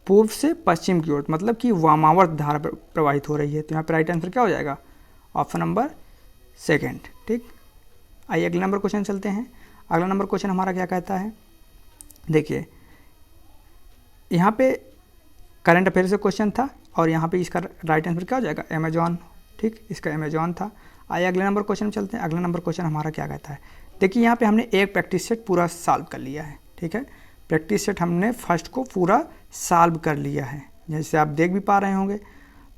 Speaker 1: पूर्व से पश्चिम की ओर मतलब कि वामावर्त धारा प्रवाहित हो रही है। तो यहाँ पे राइट आंसर क्या हो जाएगा, ऑप्शन नंबर 2। ठीक, आइए अगले नंबर क्वेश्चन चलते हैं। अगला नंबर क्वेश्चन हमारा क्या कहता है, देखिए यहाँ पे करंट अफेयर से क्वेश्चन था और यहाँ पे इसका राइट आंसर क्या हो जाएगा, अमेजॉन। ठीक, इसका अमेजॉन था। आइए अगले नंबर क्वेश्चन में चलते हैं। अगला नंबर क्वेश्चन हमारा क्या कहता है, देखिए यहाँ पे हमने एक प्रैक्टिस सेट पूरा सॉल्व कर लिया है। ठीक है, प्रैक्टिस सेट हमने फर्स्ट को पूरा सॉल्व कर लिया है, जैसे आप देख भी पा रहे होंगे।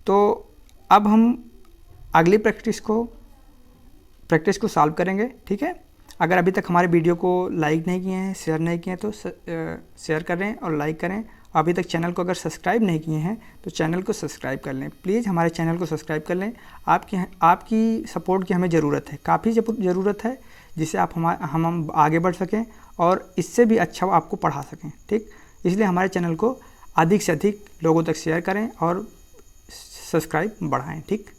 Speaker 1: तो अब हम अगली प्रैक्टिस को सॉल्व करेंगे। ठीक है, अगर अभी तक हमारे वीडियो को लाइक नहीं किए हैं, शेयर नहीं किए हैं तो शेयर करें और लाइक करें। अभी तक चैनल को अगर सब्सक्राइब नहीं किए हैं तो चैनल को सब्सक्राइब कर लें, प्लीज़ हमारे चैनल को सब्सक्राइब कर लें। आपकी सपोर्ट की हमें ज़रूरत है, काफ़ी ज़रूरत है, जिससे हम आगे बढ़ सकें और इससे भी अच्छा आपको पढ़ा सकें। ठीक, इसलिए हमारे चैनल को अधिक से अधिक लोगों तक शेयर करें और सब्सक्राइब बढ़ाएं। ठीक।